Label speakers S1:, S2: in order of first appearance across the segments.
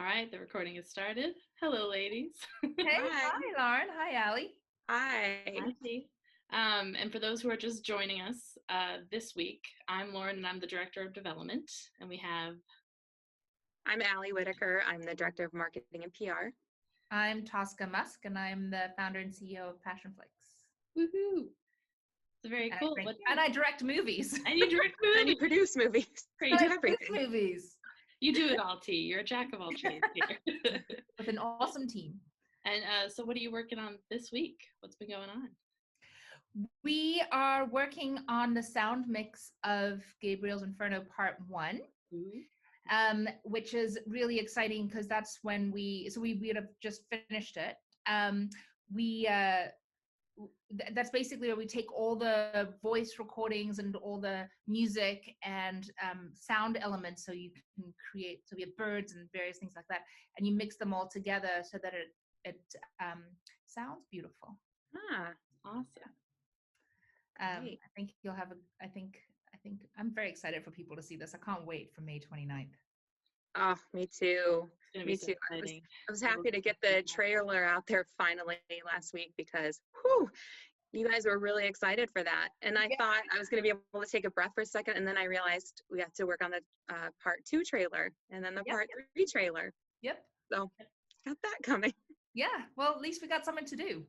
S1: right, the recording has started. Hello, ladies.
S2: Hey, hi, Lauren. Hi, Allie.
S3: Hi.
S1: And for those who are just joining us this week, I'm Lauren and I'm the Director of Development. And we have...
S3: I'm Allie Whitaker. I'm the Director of Marketing and PR.
S2: I'm Tosca Musk, and I'm the founder and CEO of Passionflix.
S1: Woohoo! It's very cool.
S2: And I direct movies.
S1: And you direct movies.
S3: And you produce movies.
S1: You
S2: do everything. Movies.
S1: You do it all, T. You're a jack of all trades here.
S2: With an awesome team.
S1: And so what are you working on this week? What's been going on?
S2: We are working on the sound mix of Gabriel's Inferno Part 1. Which is really exciting because that's when we would have just finished it. That's basically where we take all the voice recordings and all the music and sound elements, so you can create, so we have birds and various things like that, and you mix them all together so that it sounds beautiful.
S1: Awesome.
S2: I think you'll have I think I'm very excited for people to see this. I can't wait for May 29th.
S3: Oh, me too. Me too. I was happy to get the trailer out there finally last week because, you guys were really excited for that. And I thought I was going to be able to take a breath for a second, and then I realized we have to work on the Part 2 trailer and then the Part 3 trailer.
S2: Yep.
S3: So got that coming.
S2: Yeah. Well, at least we got something to do.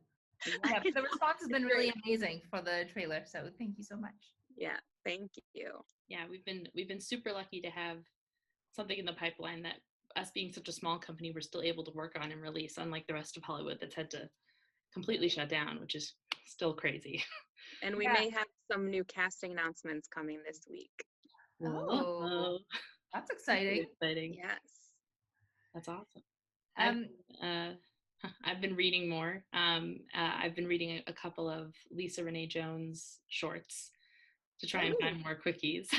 S2: Yeah, the response has been really amazing for the trailer, so thank you so much.
S3: Yeah, thank you.
S1: Yeah, we've been super lucky to have something in the pipeline that, us being such a small company, we're still able to work on and release, unlike the rest of Hollywood that's had to completely shut down, which is still crazy.
S3: And we may have some new casting announcements coming this week.
S2: Oh, that's exciting.
S3: Yes.
S1: That's awesome. I've been reading more. I've been reading a couple of Lisa Renee Jones shorts to try and find more quickies.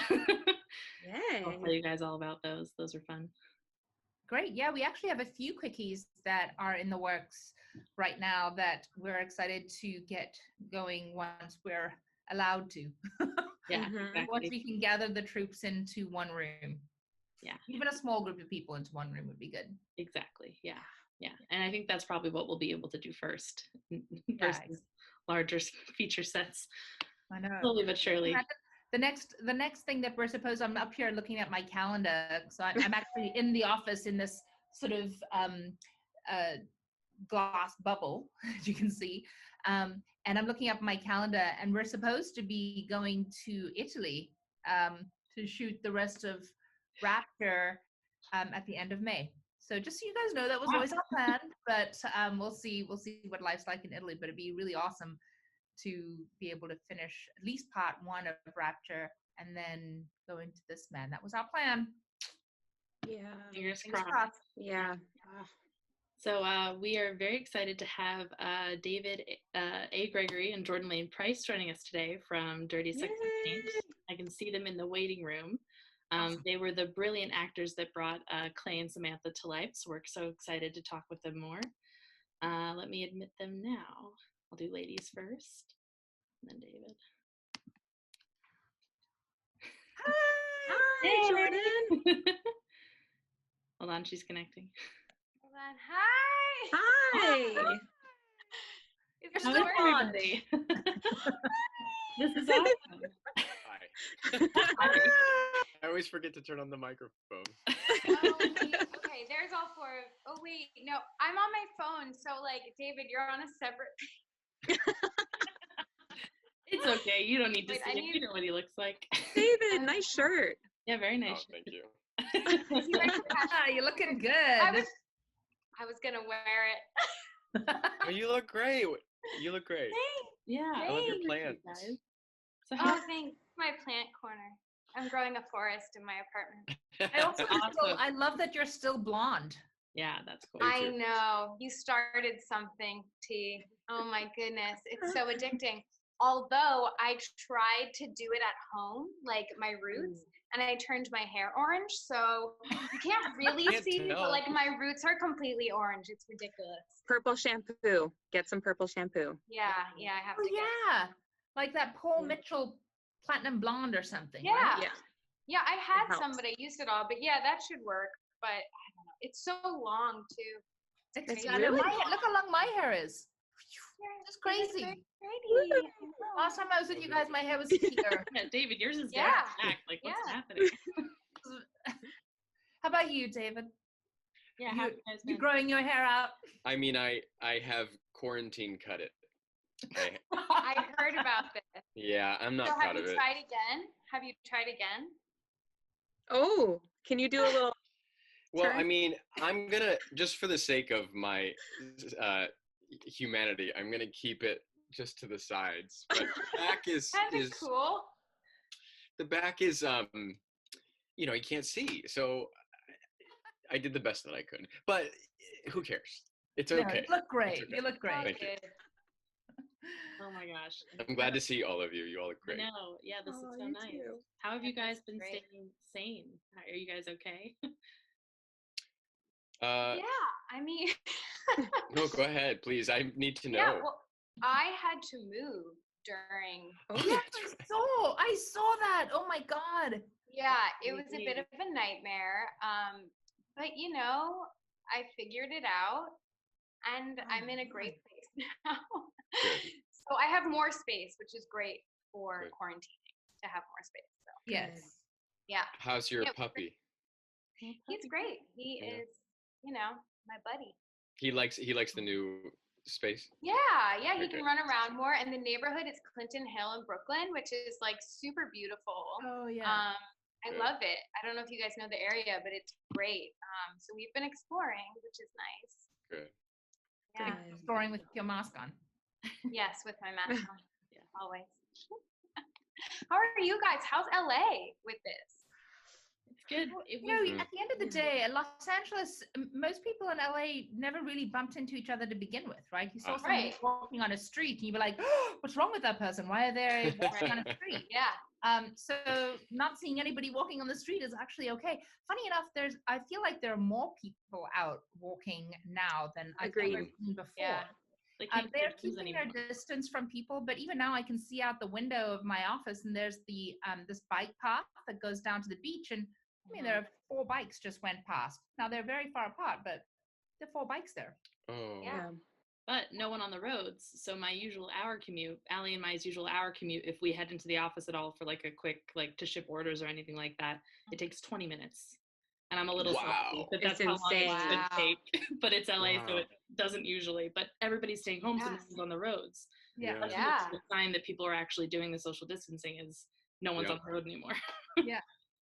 S3: Yay.
S1: I'll tell you guys all about those. Those are fun.
S2: Great. Yeah, we actually have a few quickies that are in the works right now that we're excited to get going once we're allowed to.
S1: Yeah, exactly.
S2: Once we can gather the troops into one room.
S1: Yeah.
S2: Even a small group of people into one room would be good.
S1: Exactly. Yeah. Yeah. And I think that's probably what we'll be able to do first versus larger feature sets.
S2: I know.
S1: Slowly but surely.
S2: The next thing that we're supposed, I'm up here looking at my calendar. So I'm actually in the office in this sort of glass bubble, as you can see. And I'm looking up my calendar, and we're supposed to be going to Italy to shoot the rest of Rapture at the end of May. So just so you guys know, that was always our plan, but we'll see what life's like in Italy. But it'd be really awesome to be able to finish at least Part 1 of Rapture and then go into this, man. That was our plan.
S3: Yeah.
S1: Fingers crossed.
S3: Yeah.
S1: So we are very excited to have David A. Gregory and Jordan Lane Price joining us today from Dirty Sex and Paint. I can see them in the waiting room. Awesome. They were the brilliant actors that brought Clay and Samantha to life, so we're so excited to talk with them more. Let me admit them now. I'll do ladies first, and then David.
S3: Hi, Jordan.
S1: Hold on, she's connecting.
S4: Hold on. Hi.
S3: Hi.
S2: You're still on.
S1: This is awesome.
S5: Hi. I always forget to turn on the microphone.
S4: Okay, there's all four. Oh wait, no, I'm on my phone. So like, David, you're on a separate.
S1: It's okay. You don't need to see him. You know what he looks like.
S3: David, nice shirt.
S1: Yeah, very nice.
S5: Oh, thank you.
S2: You're looking good.
S4: I was gonna wear it.
S5: Oh, you look great. You look great.
S4: Thanks.
S1: Yeah.
S5: I love your plants.
S1: So
S4: thanks. My plant corner. I'm growing a forest in my apartment.
S2: I also I love that you're still blonde.
S1: Yeah, that's cool.
S4: I know. You started something, T. Oh my goodness. It's so addicting. Although I tried to do it at home, like my roots, and I turned my hair orange. So you can't really see, but like my roots are completely orange. It's ridiculous.
S3: Purple shampoo. Get some purple shampoo.
S4: Yeah, I have to
S2: get like that Paul Mitchell Platinum Blonde or something.
S4: Yeah.
S2: Right?
S4: Yeah, I had some, but I used it all. But yeah, that should work. but I don't know. It's so long too.
S3: It's
S2: Yeah,
S3: really
S2: look how long my hair is. It's crazy.
S4: Pretty.
S2: Last time I was with you guys, my hair was here.
S1: Yeah, David, yours is
S4: Yeah.
S1: down back. Like, what's
S4: Yeah.
S1: happening?
S2: How about you, David?
S1: Yeah,
S2: You-
S1: how have you guys
S2: You
S1: been?
S2: growing your hair out?
S5: I mean, I have quarantine cut it.
S4: I heard about this.
S5: Yeah, I'm not
S4: So have
S5: proud
S4: you
S5: of it.
S4: tried again? Have you tried again?
S3: Oh, can you do a little?
S5: Well,
S3: turn?
S5: I mean, I'm gonna, just for the sake of my humanity, I'm gonna keep it just to the sides. But the back is
S4: Kind of cool.
S5: the back is you can't see. So I did the best that I could. But who cares? It's
S2: No,
S5: okay.
S2: you look great.
S5: okay.
S2: You look great.
S5: Thank you.
S4: Good.
S1: Oh my gosh.
S5: I'm glad to see all of you. You all look
S1: I
S5: great.
S1: know. Yeah, this is
S3: Oh,
S1: so
S3: you
S1: nice.
S3: too.
S1: How have you
S4: Yeah,
S1: guys
S4: this is
S1: been
S4: great.
S1: staying sane? Are you guys okay?
S4: Yeah, I mean,
S5: No, go ahead, please. I need to know.
S4: yeah. Well, I had to move during.
S3: Oh,
S2: Yeah, I saw that. Oh my God.
S4: Yeah, it was a
S1: Me
S4: bit of a nightmare. But I figured it out, and I'm in a great place now.
S5: Good.
S4: So I have more space, which is great for
S5: Good.
S4: quarantining to have more space. So
S2: Yes.
S4: yeah,
S5: How's your
S4: Yeah,
S5: puppy?
S4: he's great. He
S5: Yeah.
S4: is, my buddy.
S5: He likes the new space.
S4: Yeah, he
S5: Okay.
S4: can run around more. And the neighborhood is Clinton Hill in Brooklyn, which is like super beautiful.
S2: Oh yeah.
S4: I
S5: Good.
S4: love it. I don't know if you guys know the area, but it's great. So we've been exploring, which is nice.
S5: Good.
S4: Yeah.
S2: Exploring with your mask on.
S4: Yes, with my mask on. Yeah, always. How are you guys? How's LA with this?
S1: It's good. It
S2: You know,
S1: was,
S2: at the end of the day, in Los Angeles, most people in LA never really bumped into each other to begin with, right? You saw
S5: Uh-huh.
S2: somebody
S4: Right.
S2: walking on a street and you'd be like, oh, what's wrong with that person? Why are they walking on a street?
S4: Yeah.
S2: So not seeing anybody walking on the street is actually okay. Funny enough, I feel like there are more people out walking now than I've
S3: Agreed.
S2: ever seen before.
S4: Yeah.
S1: they can't
S2: They're
S1: get shoes
S2: keeping their
S1: anymore.
S2: distance from people, but even now I can see out the window of my office and there's the this bike path that goes down to the beach, and I mean there are 4 bikes just went past. Now they're very far apart, but there are 4 bikes there.
S5: Oh.
S4: Yeah.
S1: But no one on the roads. So my usual hour commute, Allie and my usual hour commute, if we head into the office at all for like a quick, like to ship orders or anything like that, it takes 20 minutes. And I'm a little salty,
S5: Wow.
S1: but that's
S3: It's
S1: how long it
S3: insane.
S1: should
S4: Wow.
S1: take. But it's LA, so
S5: Wow.
S1: it doesn't usually. But everybody's staying home, so no
S4: Yes.
S1: one's on the roads.
S2: Yeah.
S1: That's
S4: Yeah.
S1: the sign that people are actually doing the social distancing is no one's
S5: Yeah.
S1: on the road anymore.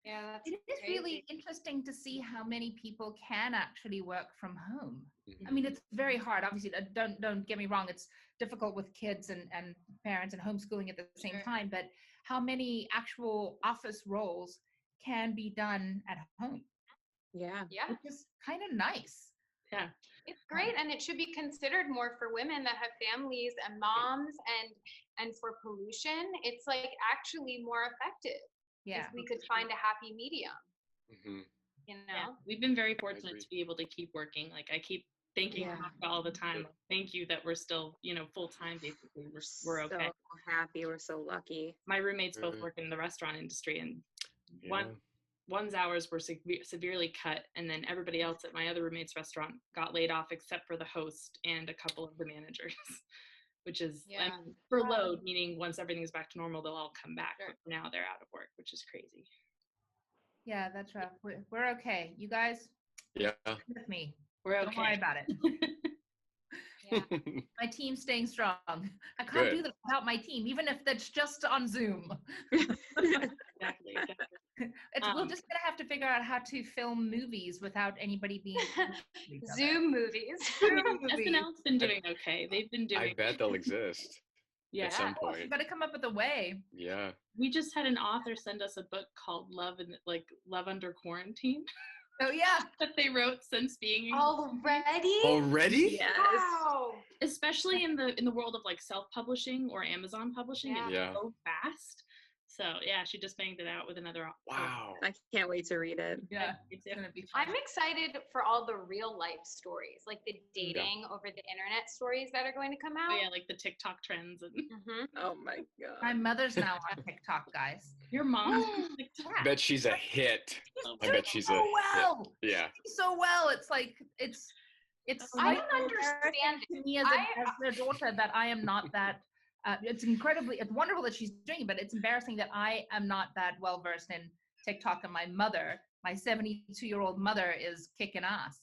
S4: Yeah, that's
S2: It is
S4: crazy.
S2: really interesting to see how many people can actually work from home.
S5: Mhm.
S2: I mean, it's very hard. Obviously, don't get me wrong. It's difficult with kids and parents and homeschooling at the same
S4: Sure.
S2: time. But how many actual office roles can be done at home,
S3: Yeah.
S4: Yeah,
S2: which is kind of nice.
S1: Yeah.
S4: it's great, and it should be considered more for women that have families and moms, and for pollution, it's like actually more effective
S2: Yeah.
S4: if we could find a happy medium.
S5: Mhm.
S1: Yeah, we've been very fortunate
S5: agree.
S1: to be able to keep working. Like I keep thanking
S3: Yeah.
S1: Tosca all the time. Like, thank you that we're still, full time basically. We're okay.
S3: So happy. We're so lucky.
S1: My roommates both
S5: Mhm.
S1: work in the restaurant industry, and
S5: Yeah.
S1: one's hours were severely cut, and then everybody else at my other roommate's restaurant got laid off except for the host and a couple of the managers, which is
S4: Yeah.
S1: for
S4: Wow.
S1: load, meaning once everything's back to normal, they'll all come back.
S4: Sure.
S1: But for now, they're out of work, which is crazy.
S2: Yeah, that's rough. We're okay. You guys
S5: Yeah.
S2: with me.
S1: We're
S2: Don't worry
S1: okay.
S2: about it.
S4: Yeah.
S2: My team's staying strong. I can't
S5: Good.
S2: do this without my team, even if that's just on Zoom.
S1: Exactly.
S2: We're just gonna have to figure out how to film movies without anybody being close to each other.
S4: Zoom movies.
S1: SNL's been doing okay. They've been
S5: I
S1: doing.
S5: bet they'll exist
S1: Yeah.
S5: at some
S2: Oh, you
S5: point.
S2: gotta come up with a way.
S5: Yeah.
S1: We just had an author send us a book called Love Under Quarantine
S2: Oh yeah.
S1: that they wrote since being
S4: Already?
S5: Already?
S3: Yes.
S4: Wow.
S1: especially in the world of like self-publishing or Amazon publishing.
S4: Yeah.
S1: It's
S5: Yeah.
S1: so fast. So yeah, she just banged it out with another.
S5: Wow.
S3: I can't wait to read it.
S2: Yeah, it's gonna be fun.
S4: I'm excited for all the real life stories, like the dating over the internet stories that are going to come out.
S1: Oh yeah, like the TikTok trends and.
S3: Oh my god.
S2: My mother's now on TikTok, guys.
S1: Your mom's on TikTok.
S5: I bet she's a hit. I bet she's
S2: so
S5: a
S2: well.
S5: hit. Yeah.
S2: So well. It's like it's.
S4: I don't understand
S2: to me as their daughter that I am not that. It's wonderful that she's doing it, but it's embarrassing that I am not that well versed in TikTok, and my 72-year-old mother is kicking ass.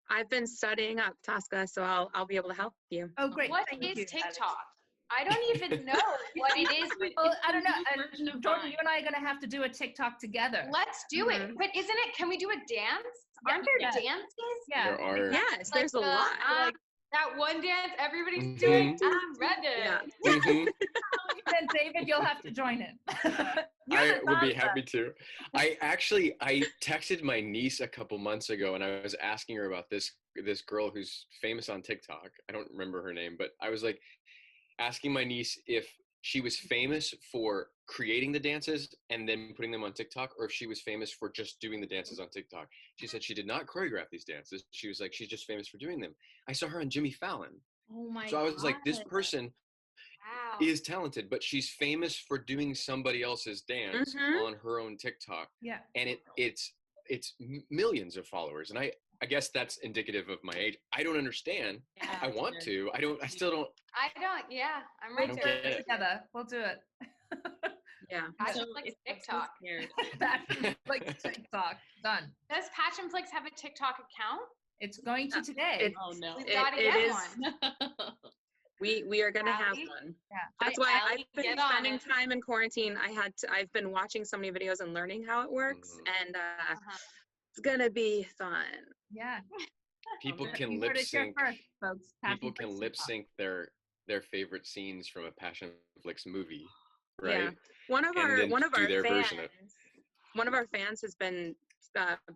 S3: I've been studying up, Tosca, so I'll be able to help you.
S2: Oh, great.
S4: What
S2: Thank
S4: is
S2: you,
S4: TikTok? I don't even know what it is.
S2: Well, I don't know. Jordan, you and I are going to have to do a TikTok together.
S4: Let's do it. But can we do a dance? Aren't there dances?
S2: Yeah.
S5: There are.
S3: Yes, there's a lot.
S4: That one dance everybody's doing. I'm ready.
S3: Yeah.
S2: Then David, you'll have to join it.
S5: I would be happy to. I texted my niece a couple months ago, and I was asking her about this girl who's famous on TikTok. I don't remember her name, but I was like asking my niece if she was famous for creating the dances and then putting them on TikTok, or if she was famous for just doing the dances on TikTok. She said she did not choreograph these dances. She was like, she's just famous for doing them. I saw her on Jimmy Fallon.
S1: Oh my god.
S5: So I was like, this person is talented, but she's famous for doing somebody else's dance on her own TikTok.
S2: Yeah.
S5: And it's millions of followers. And I guess that's indicative of my age. I don't understand.
S1: Yeah,
S5: I want to. I still don't.
S4: Yeah, I'm right there.
S2: Together. We'll do it.
S3: Yeah.
S4: Passionflix TikTok.
S2: Passionflix TikTok. Done.
S4: Does Passionflix have a TikTok account?
S2: It's going to today.
S1: Oh no.
S4: We've got to get one.
S3: We are gonna have one.
S2: Yeah.
S3: That's why I've been spending time in quarantine. I've been watching so many videos and learning how it works, and it's gonna be fun.
S2: Yeah.
S5: People can lip sync. People can lip sync their favorite scenes from a Passionflix movie, right?
S3: Yeah. One of our fans has been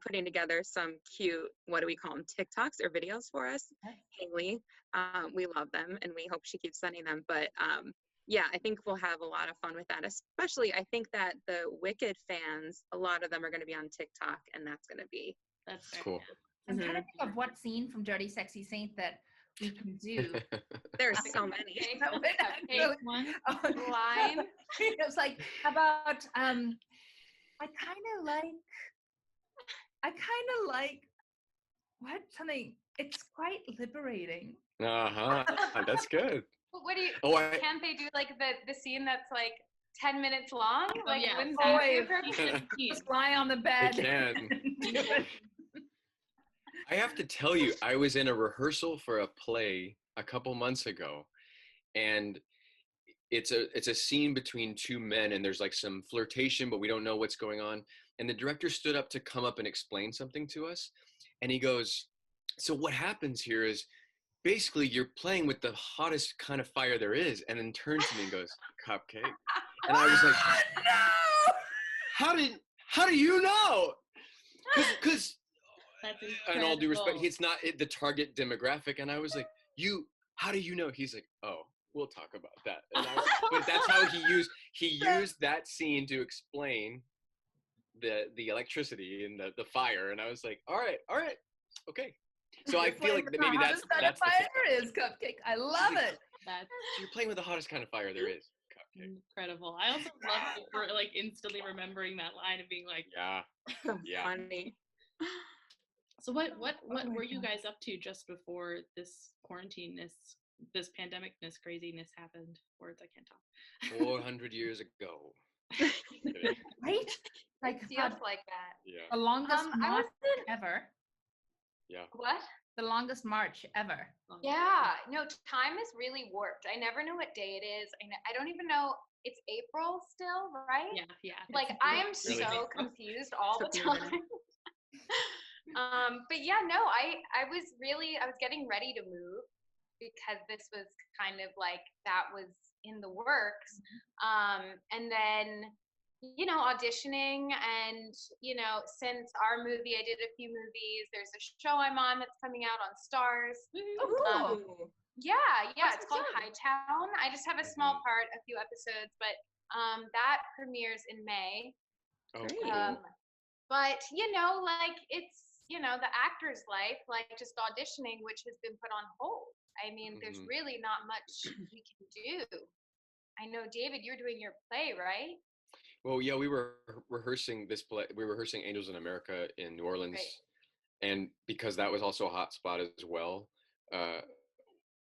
S3: putting together some cute, what do we call them, TikToks or videos for us. Haley, we love them and we hope she keeps sending them. But yeah, I think we'll have a lot of fun with that. Especially, I think that the Wicked fans, a lot of them are going to be on TikTok, and that's going to be
S5: cool.
S2: I'm trying to think of what scene from Dirty Sexy Saint that we can do.
S3: There's so many.
S4: Line.
S2: It's like, how about I kind of like what something. It's quite liberating.
S5: That's good.
S4: What do you? Can't they do like the scene that's like 10 minutes long? Like,
S1: yeah.
S4: wouldn't that be appropriate?
S2: Just lie on the bed.
S5: They can. I have to tell you, I was in a rehearsal for a play a couple months ago, and it's a scene between two men, and there's like some flirtation, but we don't know what's going on. And the director stood up to come up and explain something to us, and he goes, "So what happens here is basically you're playing with the hottest kind of fire there is," and then turns to me and goes, "Cupcake." And I was like,
S2: no!
S5: How do you know? Because in all due respect,
S1: incredible.
S5: it's not the target demographic. And I was like, how do you know? He's like, "Oh, we'll talk about that." But that's how he used that scene to explain the electricity and the fire. And I was like, all right, okay. So I feel like maybe that's
S2: the fire is Cupcake. I love it.
S5: You're playing with the hottest kind of fire there is. Cupcake.
S1: Incredible. I also love it for like instantly remembering that line and being like,
S3: So funny.
S1: So what were you guys up to just before this quarantine-ness, this pandemic-ness craziness happened? Words I can't talk.
S5: 400 years ago.
S2: Right? Like
S4: It feels like that.
S5: Yeah.
S2: the longest
S4: I
S2: march
S4: wasn't.
S2: ever.
S5: Yeah.
S4: What?
S2: The longest march ever.
S4: Yeah. No, time is really warped. I never know what day it is. I don't even know. It's April still, right?
S1: Yeah.
S4: Like I am
S5: Really?
S4: so confused all the
S3: Took me a minute.
S4: time. But yeah, no, I was getting ready to move because this was kind of like that was in the works. And then, auditioning and, since our movie, I did a few movies. There's a show I'm on that's coming out on Stars.
S3: Ooh.
S4: Yeah, it's called Hightown. I just have a small part, a few episodes, but That premieres in May.
S5: Oh,
S3: Great.
S5: cool.
S4: But you know, like it's the actor's life, like just auditioning, which has been put on hold. I mean, there's really not much we can do. I know, David, you're doing your play, right?
S5: Well, yeah, we were rehearsing this play. We were rehearsing Angels in America in New Orleans,
S4: Right.
S5: and because that was also a hot spot as well, uh,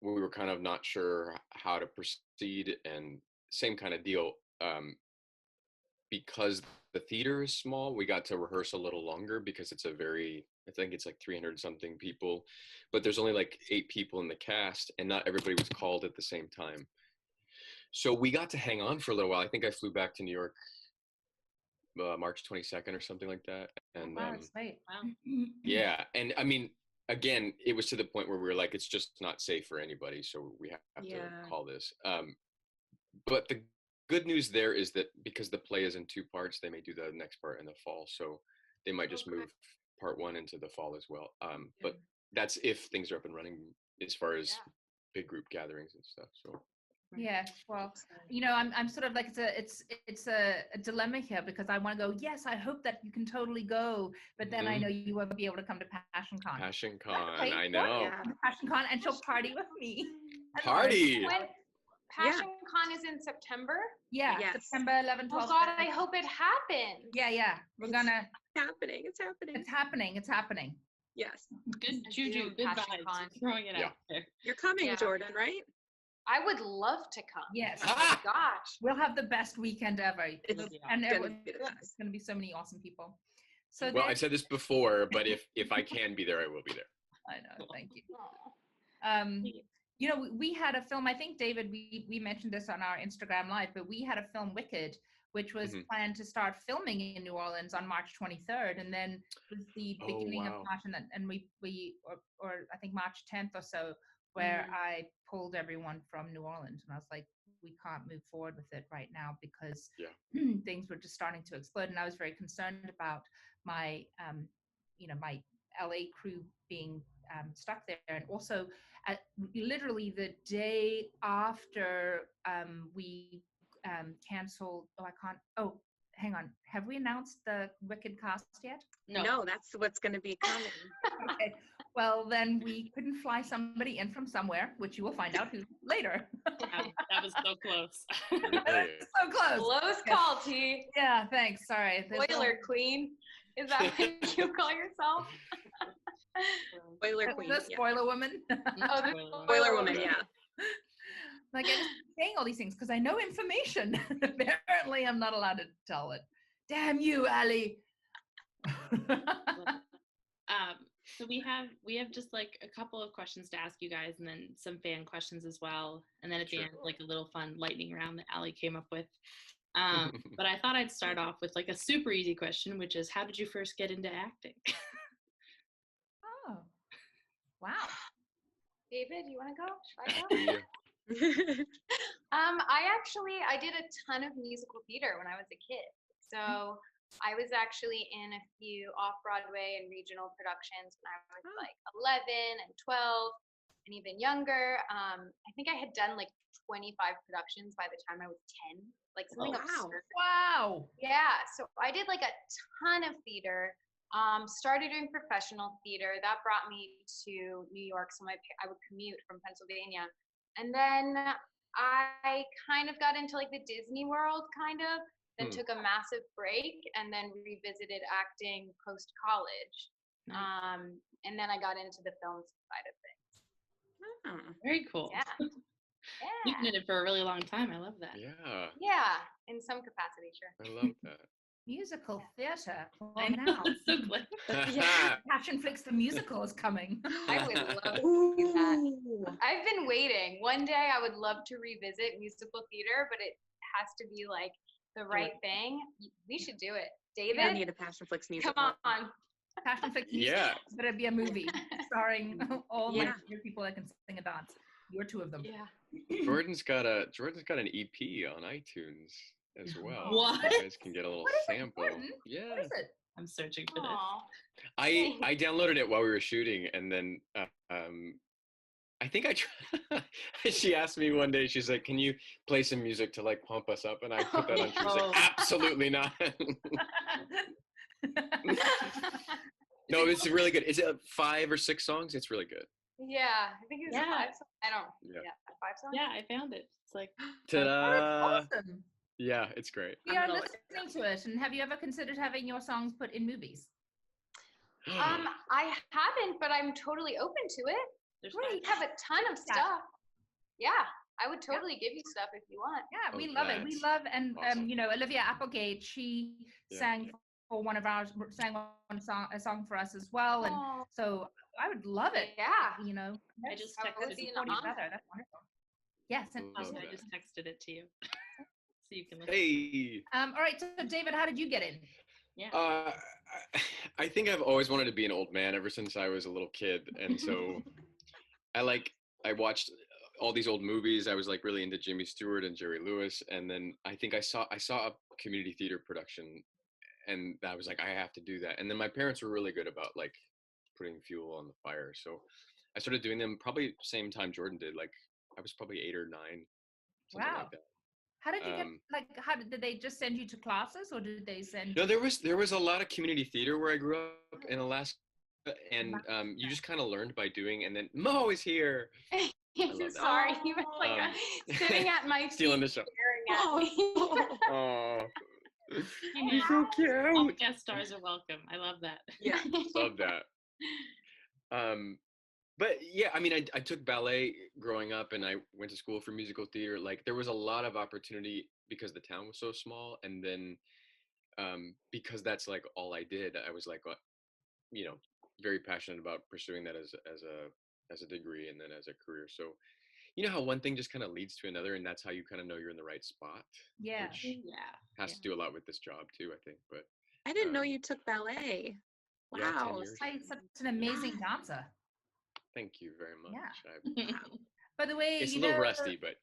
S5: we were kind of not sure how to proceed. And same kind of deal. Because the theater is small, we got to rehearse a little longer because I think it's like 300 something people, but there's only like 8 people in the cast, and not everybody was called at the same time. So we got to hang on for a little while. I think I flew back to New York March 22nd or something like that. And
S2: Wow, that's great.
S1: Wow.
S5: yeah, and I mean, again, it was to the point where we were like, it's just not safe for anybody, so we have to call this. But the good news there is that because the play is in 2 parts, they may do the next part in the fall, so they might just move part 1 into the fall as well. But that's if things are up and running as far as big group gatherings and stuff. So
S2: yeah, well, I'm sort of like it's a dilemma here, because I want to go, yes, I hope that you can totally go, but then I know you won't be able to come to PassionCon.
S5: PassionCon,
S2: Okay,
S5: I know.
S2: PassionCon, and she'll party with me.
S5: Party.
S4: When PassionCon is in September?
S2: Yeah,
S3: Yes.
S2: September 11th, 12th.
S4: Oh God, I hope it happens.
S2: Yeah. We're gonna.
S3: It's happening.
S2: It's happening.
S3: Yes.
S1: Good juju, good vibes. Throwing it out there.
S3: You're coming, Jordan, right?
S4: I would love to come.
S2: Yes.
S4: Oh my gosh.
S2: We'll have the best weekend ever.
S3: It's
S2: going to be so many awesome people. So
S5: well, I said this before, but if I can be there, I will be there.
S2: I know. Thank you. We had a film, I think, David, we mentioned this on our Instagram Live, but we had a film, Wicked, which was planned to start filming in New Orleans on March 23rd. And then it was the beginning of March, and we or I think March 10th or so, where I pulled everyone from New Orleans. And I was like, we can't move forward with it right now because things were just starting to explode. And I was very concerned about my, my LA crew being stuck there. And also, literally the day after we canceled, hang on. Have we announced the Wicked cast yet?
S3: No, that's what's going to be coming.
S2: Okay. Well, then we couldn't fly somebody in from somewhere, which you will find out who later.
S1: That was so close.
S2: So close.
S4: Close call, T.
S2: Yeah, thanks. Sorry.
S4: Spoiler queen. Is that what you call yourself?
S3: Spoiler queen.
S2: The spoiler woman.
S4: Oh, the
S3: Spoiler woman, yeah.
S2: Like, I'm saying all these things because I know information. Apparently, I'm not allowed to tell it. Damn you, Ali.
S1: So we have just like a couple of questions to ask you guys, and then some fan questions as well, and then at the end, like a little fun lightning round that Ali came up with. But I thought I'd start off with like a super easy question, which is, how did you first get into acting?
S2: Oh, wow.
S4: David, you want to go? Should I go? I did a ton of musical theater when I was a kid. So I was actually in a few off-Broadway and regional productions when I was like 11 and 12 and even younger. I think I had done like 25 productions by the time I was 10, like something absurd.
S2: Wow.
S4: Yeah, so I did like a ton of theater. Started doing professional theater. That brought me to New York, so I would commute from Pennsylvania. And then I kind of got into like the Disney World, then took a massive break, and then revisited acting post-college. Nice. And then I got into the film side of things.
S1: Very cool.
S4: Yeah.
S1: You've been in it for a really long time. I love that.
S4: Yeah, in some capacity, sure.
S5: I love that.
S2: Musical theater.
S1: I know. It's so good.
S2: Passionflix the musical is coming.
S4: I would love to do that. I've been waiting. One day I would love to revisit musical theater, but it has to be like the right thing. We should do it. David?
S3: I need a Passionflix musical.
S4: Come on.
S2: Passionflix musical. It's going to be a movie starring all my people that can sing and dance. You're 2 of them.
S4: Yeah.
S5: Jordan's got an EP on iTunes as well.
S1: What?
S5: You guys can get a little sample. Yeah.
S2: What is it?
S1: I'm searching for this.
S5: I downloaded it while we were shooting, and then I I think she asked me one day, she's like, can you play some music to like pump us up? And I put that on. She was like, absolutely not. No, it's really good. Is it 5 or 6 songs? It's really good.
S4: Yeah, I think it's 5 songs. I don't. Yeah, 5 songs.
S1: Yeah, I found it. It's like,
S5: ta-da!
S2: That's awesome.
S5: Yeah, it's great.
S2: We are listening to it. And have you ever considered having your songs put in movies?
S4: I haven't, but I'm totally open to it. We have a ton of stuff. Yeah, I would totally give you stuff if you want.
S2: Yeah, we love it. We love, and
S5: awesome.
S2: Olivia Applegate, she sang for one of ours, sang a song for us as well, and so I would love it.
S4: Yeah,
S1: I just texted
S2: it. That's wonderful. Yes, and
S1: I just texted it to you, so you can listen.
S5: Hey.
S2: All right, so David, how did you get in?
S1: Yeah.
S5: I think I've always wanted to be an old man ever since I was a little kid, and so I watched all these old movies. I was like really into Jimmy Stewart and Jerry Lewis, and then I think I saw a community theater production, and I was like, I have to do that. And then my parents were really good about like putting fuel on the fire, so I started doing them probably same time Jordan did. Like I was probably 8 or 9, something like that.
S2: How did you get, did they just send you to classes, or did they send?
S5: No, there was a lot of community theater where I grew up in Alaska, and you just kind of learned by doing, and then Mo is here.
S4: I'm sorry, he was like sitting at my feet,
S5: stealing the show.
S4: Staring at me.
S5: Oh, he's so cute.
S1: All guest stars are welcome. I love that.
S3: Yeah,
S5: love that. But yeah, I mean, I took ballet growing up, and I went to school for musical theater. Like there was a lot of opportunity because the town was so small, and then because that's like all I did, I was like, very passionate about pursuing that as a degree and then as a career. So you know how one thing just kind of leads to another, and that's how you kind of know you're in the right spot.
S2: Yeah,
S5: which has to do a lot with this job too, I think. But
S3: I didn't know you took ballet. Wow,
S2: such an amazing dancer.
S5: Thank you very much.
S2: Yeah. By the way,
S5: it's a little rusty, but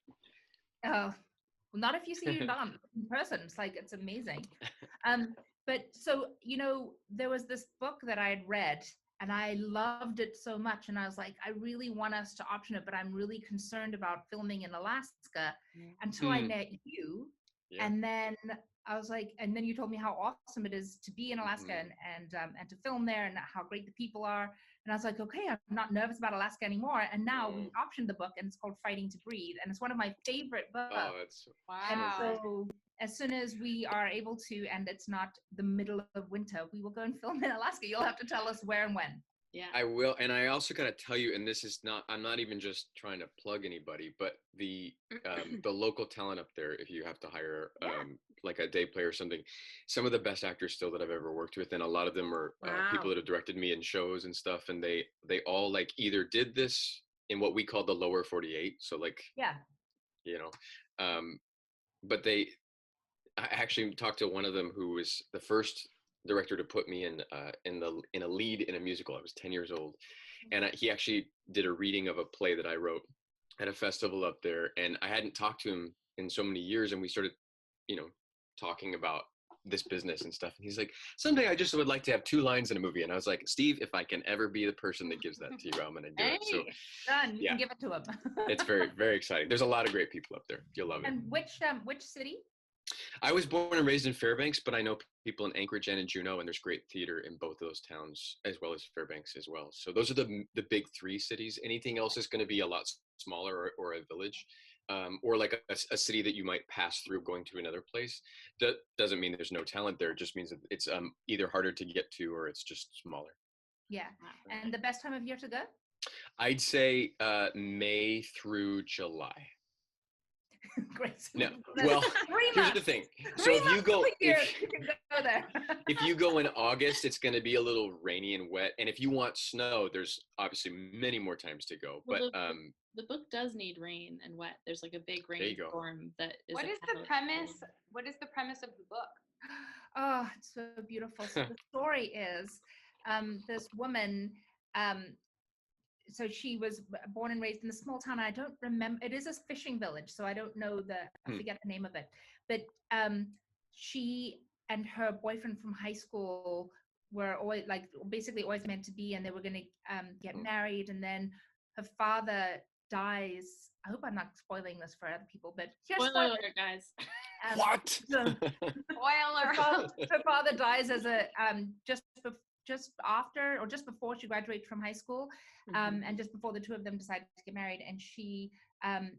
S2: well, not if you see you dance in person. It's like it's amazing. But so there was this book that I had read, and I loved it so much, and I was like, I really want us to option it, but I'm really concerned about filming in Alaska until I met you, and then I was like, and then you told me how awesome it is to be in Alaska and to film there, and how great the people are. And I was like, okay, I'm not nervous about Alaska anymore. And now we optioned the book, and it's called Fighting to Breathe, and it's one of my favorite books.
S5: Oh, that's
S2: And so as soon as we are able to, and it's not the middle of winter, we will go and film in Alaska. You'll have to tell us where and when.
S1: Yeah,
S5: I will. And I also got to tell you, and this is not, I'm not even just trying to plug anybody, but the local talent up there, if you have to hire like a day player or something, some of the best actors still that I've ever worked with, and a lot of them are people that have directed me in shows and stuff, and they all like either did this in what we call the lower 48, so like but I actually talked to one of them who was the first director to put me in a lead in a musical. I was 10 years old, and he actually did a reading of a play that I wrote at a festival up there, and I hadn't talked to him in so many years, and we started talking about this business and stuff, and he's like, someday I just would like to have 2 lines in a movie. And I was like, Steve, if I can ever be the person that gives that to you, I'm gonna do it. So
S2: done. You can give it to him.
S5: It's very, very exciting. There's a lot of great people up there. You'll love it.
S2: And which city?
S5: I was born and raised in Fairbanks, but I know people in Anchorage and in Juneau, and there's great theater in both of those towns, as well as Fairbanks as well. So those are the big 3 cities. Anything else is going to be a lot smaller, or a village, or like a city that you might pass through going to another place. That doesn't mean there's no talent there. It just means that it's either harder to get to, or it's just smaller.
S2: Yeah. And the best time of year to go?
S5: I'd say May through July.
S2: Great.
S5: No, well, here's the thing. So if you go,
S2: you can go there.
S5: If you go in August, it's going to be a little rainy and wet. And if you want snow, there's obviously many more times to go.
S1: Well,
S5: but
S1: the book does need rain and wet. There's like a big rainstorm that is.
S4: What is the premise? What is the premise of the book?
S2: Oh, it's so beautiful. So the story is this woman. So she was born and raised in a small town. I don't remember. It is a fishing village, so I don't know I forget the name of it. But she and her boyfriend from high school were always basically always meant to be, and they were going to get married. And then her father dies. I hope I'm not spoiling this for other people, but here's
S1: Spoiler alert, guys.
S5: What?
S4: Spoiler.
S2: Her father dies as a just after or just before she graduates from high school, and just before the two of them decide to get married, and she and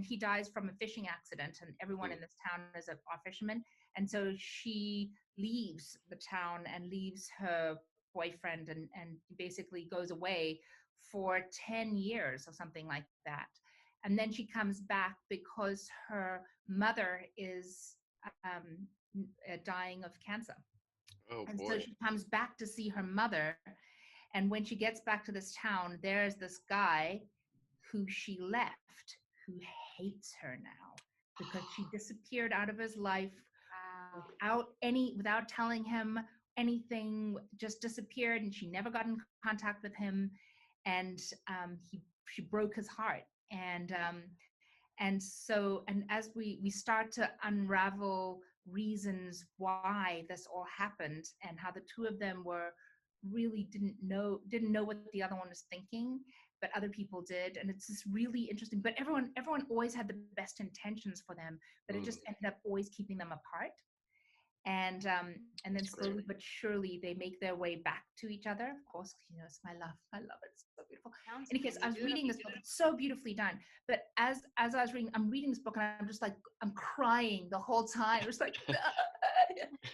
S2: he dies from a fishing accident, and everyone in this town are fishermen, and so she leaves the town and leaves her boyfriend and basically goes away for 10 years or something like that. And then she comes back because her mother is dying of cancer.
S5: Oh,
S2: and
S5: boy.
S2: so she comes back to see her mother. And when she gets back to this town, there's this guy who she left, who hates her now because she disappeared out of his life without telling him anything, just disappeared, and she never got in contact with him. And she broke his heart. And so as we start to unravel reasons why this all happened, and how the two of them really didn't know what the other one was thinking, but other people did. And it's just really interesting. But everyone always had the best intentions for them, but it just ended up always keeping them apart. And then slowly but surely they make their way back to each other. Of course, it's my love. I love it. It's so beautiful. In any case, I was reading this book. It's so beautifully done. But as I was reading, I'm reading this book and I'm just like, I'm crying the whole time. It's like,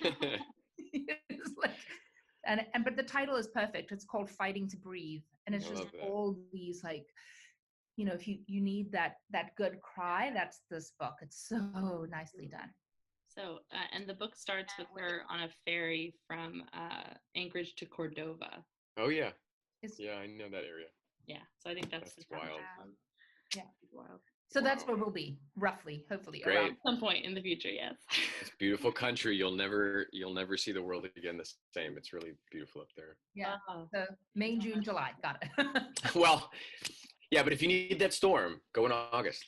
S2: it's like, but the title is perfect. It's called Fighting to Breathe. And it's just all these like, if you need that good cry, that's this book. It's so nicely done.
S1: So, and the book starts with her on a ferry from Anchorage to Cordova.
S5: Oh, yeah. Yeah, I know that area.
S1: Yeah, so I think that's
S5: wild.
S2: Yeah, wild. So that's where we'll be, roughly, hopefully.
S5: Great.
S2: Around
S1: some point in the future, yes.
S5: It's beautiful country. You'll never see the world again the same. It's really beautiful up there.
S2: Yeah, so May, June, July. Got it.
S5: Well, yeah, but if you need that storm, go in August.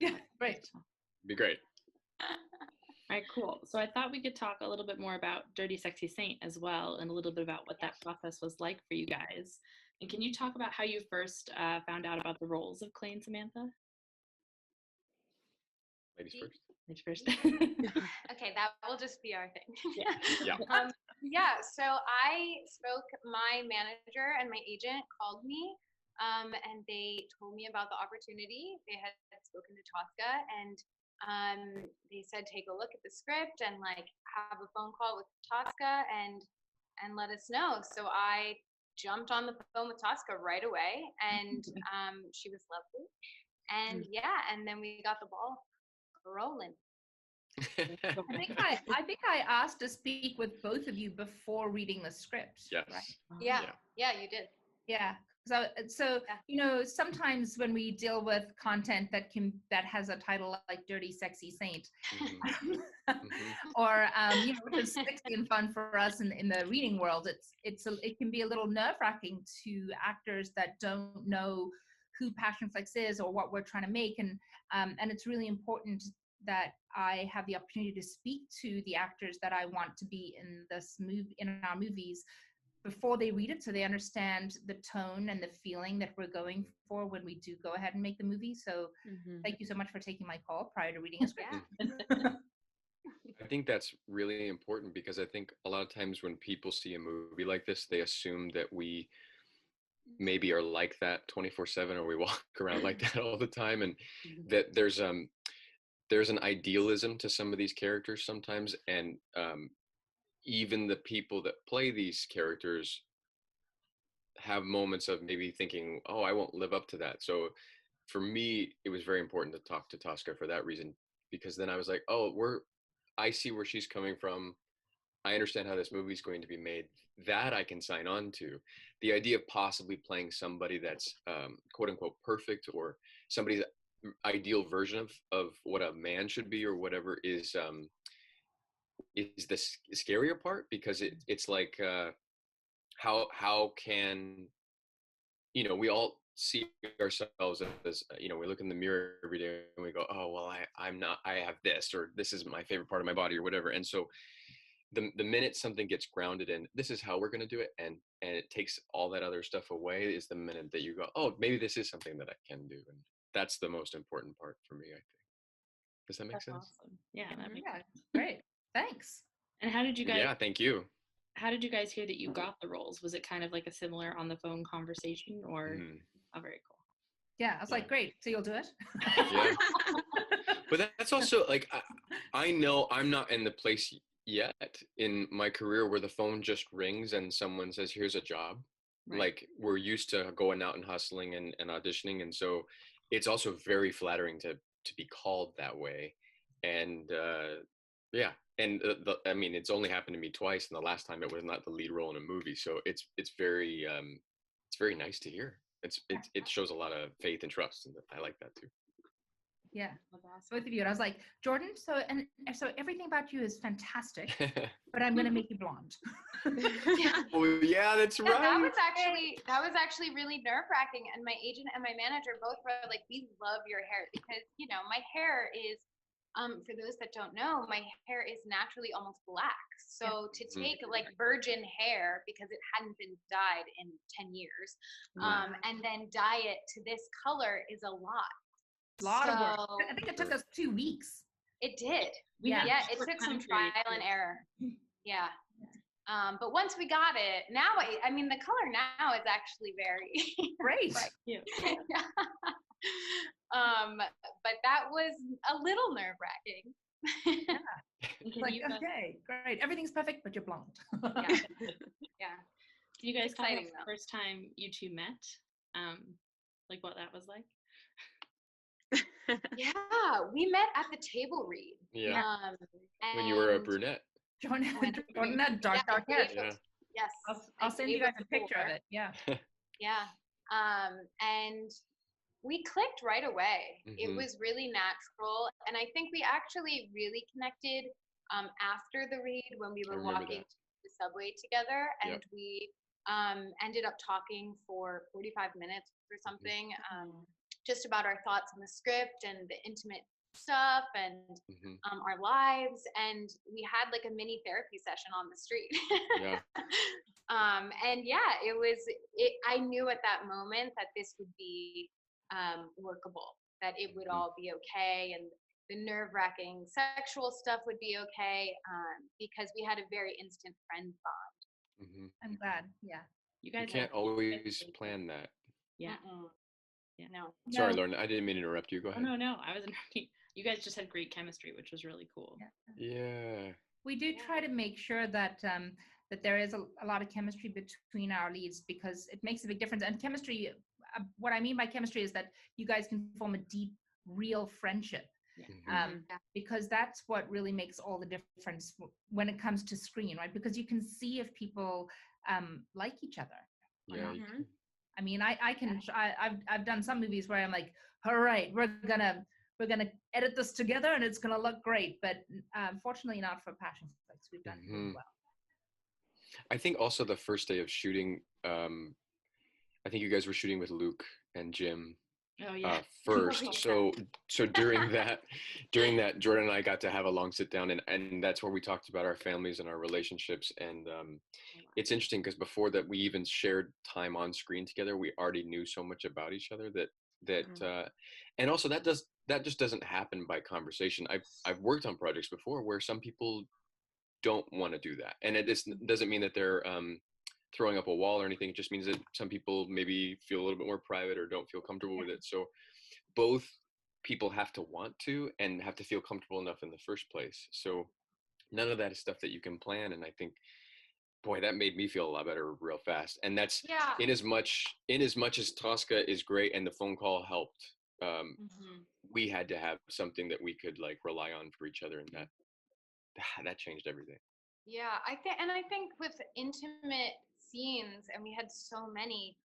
S2: Yeah, right.
S5: It'd be great.
S1: All right, cool. So I thought we could talk a little bit more about Dirty Sexy Saint as well, and a little bit about what that process was like for you guys. And can you talk about how you first found out about the roles of Clay and Samantha?
S5: Ladies first.
S1: Ladies first.
S4: Okay, that will just be our thing.
S5: Yeah.
S4: So I spoke, my manager and my agent called me, and they told me about the opportunity. They had spoken to Tosca, and they said, take a look at the script and like have a phone call with Tosca and let us know. So I jumped on the phone with Tosca right away, and she was lovely. And and then we got the ball rolling.
S2: I think I asked to speak with both of you before reading the script.
S5: Yes.
S2: Right?
S4: Yeah, you did.
S2: Yeah. So sometimes when we deal with content that has a title like Dirty Sexy Saint, or which is sexy and fun for us in the reading world, it can be a little nerve-wracking to actors that don't know who Passionflix is or what we're trying to make, and it's really important that I have the opportunity to speak to the actors that I want to be in our movies before they read it, so they understand the tone and the feeling that we're going for when we do go ahead and make the movie. So thank you so much for taking my call prior to reading a script.
S5: I think that's really important, because I think a lot of times when people see a movie like this, they assume that we maybe are like that 24/7, or we walk around like that all the time, and that there's an idealism to some of these characters sometimes, and even the people that play these characters have moments of maybe thinking, oh, I won't live up to that. So for me, it was very important to talk to Tosca for that reason, because then I was like, oh, I see where she's coming from. I understand how this movie is going to be made. That I can sign on to. The idea of possibly playing somebody that's quote unquote perfect, or somebody's ideal version of what a man should be or whatever, is the scarier part, because it's like how can we all see ourselves as we look in the mirror every day and we go, oh well, I have this, or this is my favorite part of my body or whatever. And so the minute something gets grounded in, this is how we're going to do it, and it takes all that other stuff away, is the minute that you go, oh, maybe this is something that I can do. And that's the most important part for me, I think. Does that make
S1: That's
S5: sense?
S1: awesome. Yeah, that makes sense.
S2: Great. Thanks.
S1: And how did you guys?
S5: Yeah, thank you.
S1: How did you guys hear that you got the roles? Was it kind of like a similar on the phone conversation, or? Oh, very cool.
S2: Yeah, I was like, great. So you'll do it?
S5: Yeah. But that's also like, I know I'm not in the place yet in my career where the phone just rings and someone says, here's a job. Right. Like, we're used to going out and hustling and auditioning. And so it's also very flattering to be called that way. And yeah. And I mean, it's only happened to me twice. And the last time it was not the lead role in a movie. So it's very nice to hear. It shows a lot of faith and trust. And I like that too.
S2: Yeah, both of you. And I was like, Jordan, so everything about you is fantastic, but I'm gonna make you blonde.
S5: Yeah. Oh, yeah, that's right.
S4: That was actually really nerve-wracking. And my agent and my manager both were like, we love your hair, because my hair is, for those that don't know, my hair is naturally almost black. So to take like virgin hair, because it hadn't been dyed in 10 years, and then dye it to this color is a lot.
S2: Of work. I think it took us 2 weeks.
S4: It did. Yeah, it took some trial and error. Yeah. But once we got it, now I mean the color now is actually very
S2: great.
S1: Yeah.
S4: But that was a little nerve-wracking.
S2: Yeah. Like, okay, great. Everything's perfect, but you're blonde.
S4: Yeah.
S1: Can you guys tell me the first time you two met? Like what that was like?
S4: Yeah, we met at the table read.
S5: Yeah. When you were a brunette.
S2: Jordan had dark hair.
S5: Yeah.
S4: Yes.
S2: I'll send you guys a picture of it. Yeah.
S4: Yeah. And we clicked right away. It was really natural. And I think we actually really connected after the read, when we were walking to the subway together, and we ended up talking for 45 minutes or something. Just about our thoughts on the script and the intimate stuff and our lives, and we had like a mini therapy session on the street. And yeah, I knew at that moment that this would be workable, that it would all be okay, and the nerve-wracking sexual stuff would be okay, because we had a very instant friend bond.
S2: I'm glad. Yeah,
S5: you guys can't always plan that.
S1: Yeah.
S4: Yeah. No.
S5: Sorry, Lauren, I didn't mean to interrupt you. Go ahead.
S1: Oh, no, I was interrupting. You guys just had great chemistry, which was really cool.
S5: Yeah.
S2: We do try to make sure that that there is a lot of chemistry between our leads, because it makes a big difference. And chemistry, what I mean by chemistry is that you guys can form a deep, real friendship. Because that's what really makes all the difference when it comes to screen, right? Because you can see if people like each other.
S5: Yeah.
S2: I mean, I've done some movies where I'm like, all right, we're gonna edit this together and it's gonna look great, but fortunately not for Passionflix. We've done really well.
S5: I think also the first day of shooting, I think you guys were shooting with Luke and Jim.
S1: Oh yeah.
S5: First, so during that, Jordan and I got to have a long sit down, and that's where we talked about our families and our relationships. And it's interesting because before that we even shared time on screen together, we already knew so much about each other that and also that just doesn't happen by conversation. I've worked on projects before where some people don't want to do that, and it doesn't mean that they're throwing up a wall or anything. It just means that some people maybe feel a little bit more private or don't feel comfortable with it. So both people have to want to and have to feel comfortable enough in the first place. So none of that is stuff that you can plan. And I think, boy, that made me feel a lot better real fast. And that's in as much as Tosca is great and the phone call helped, we had to have something that we could like rely on for each other, and that changed everything.
S4: Yeah, I think with intimate scenes, and we had so many,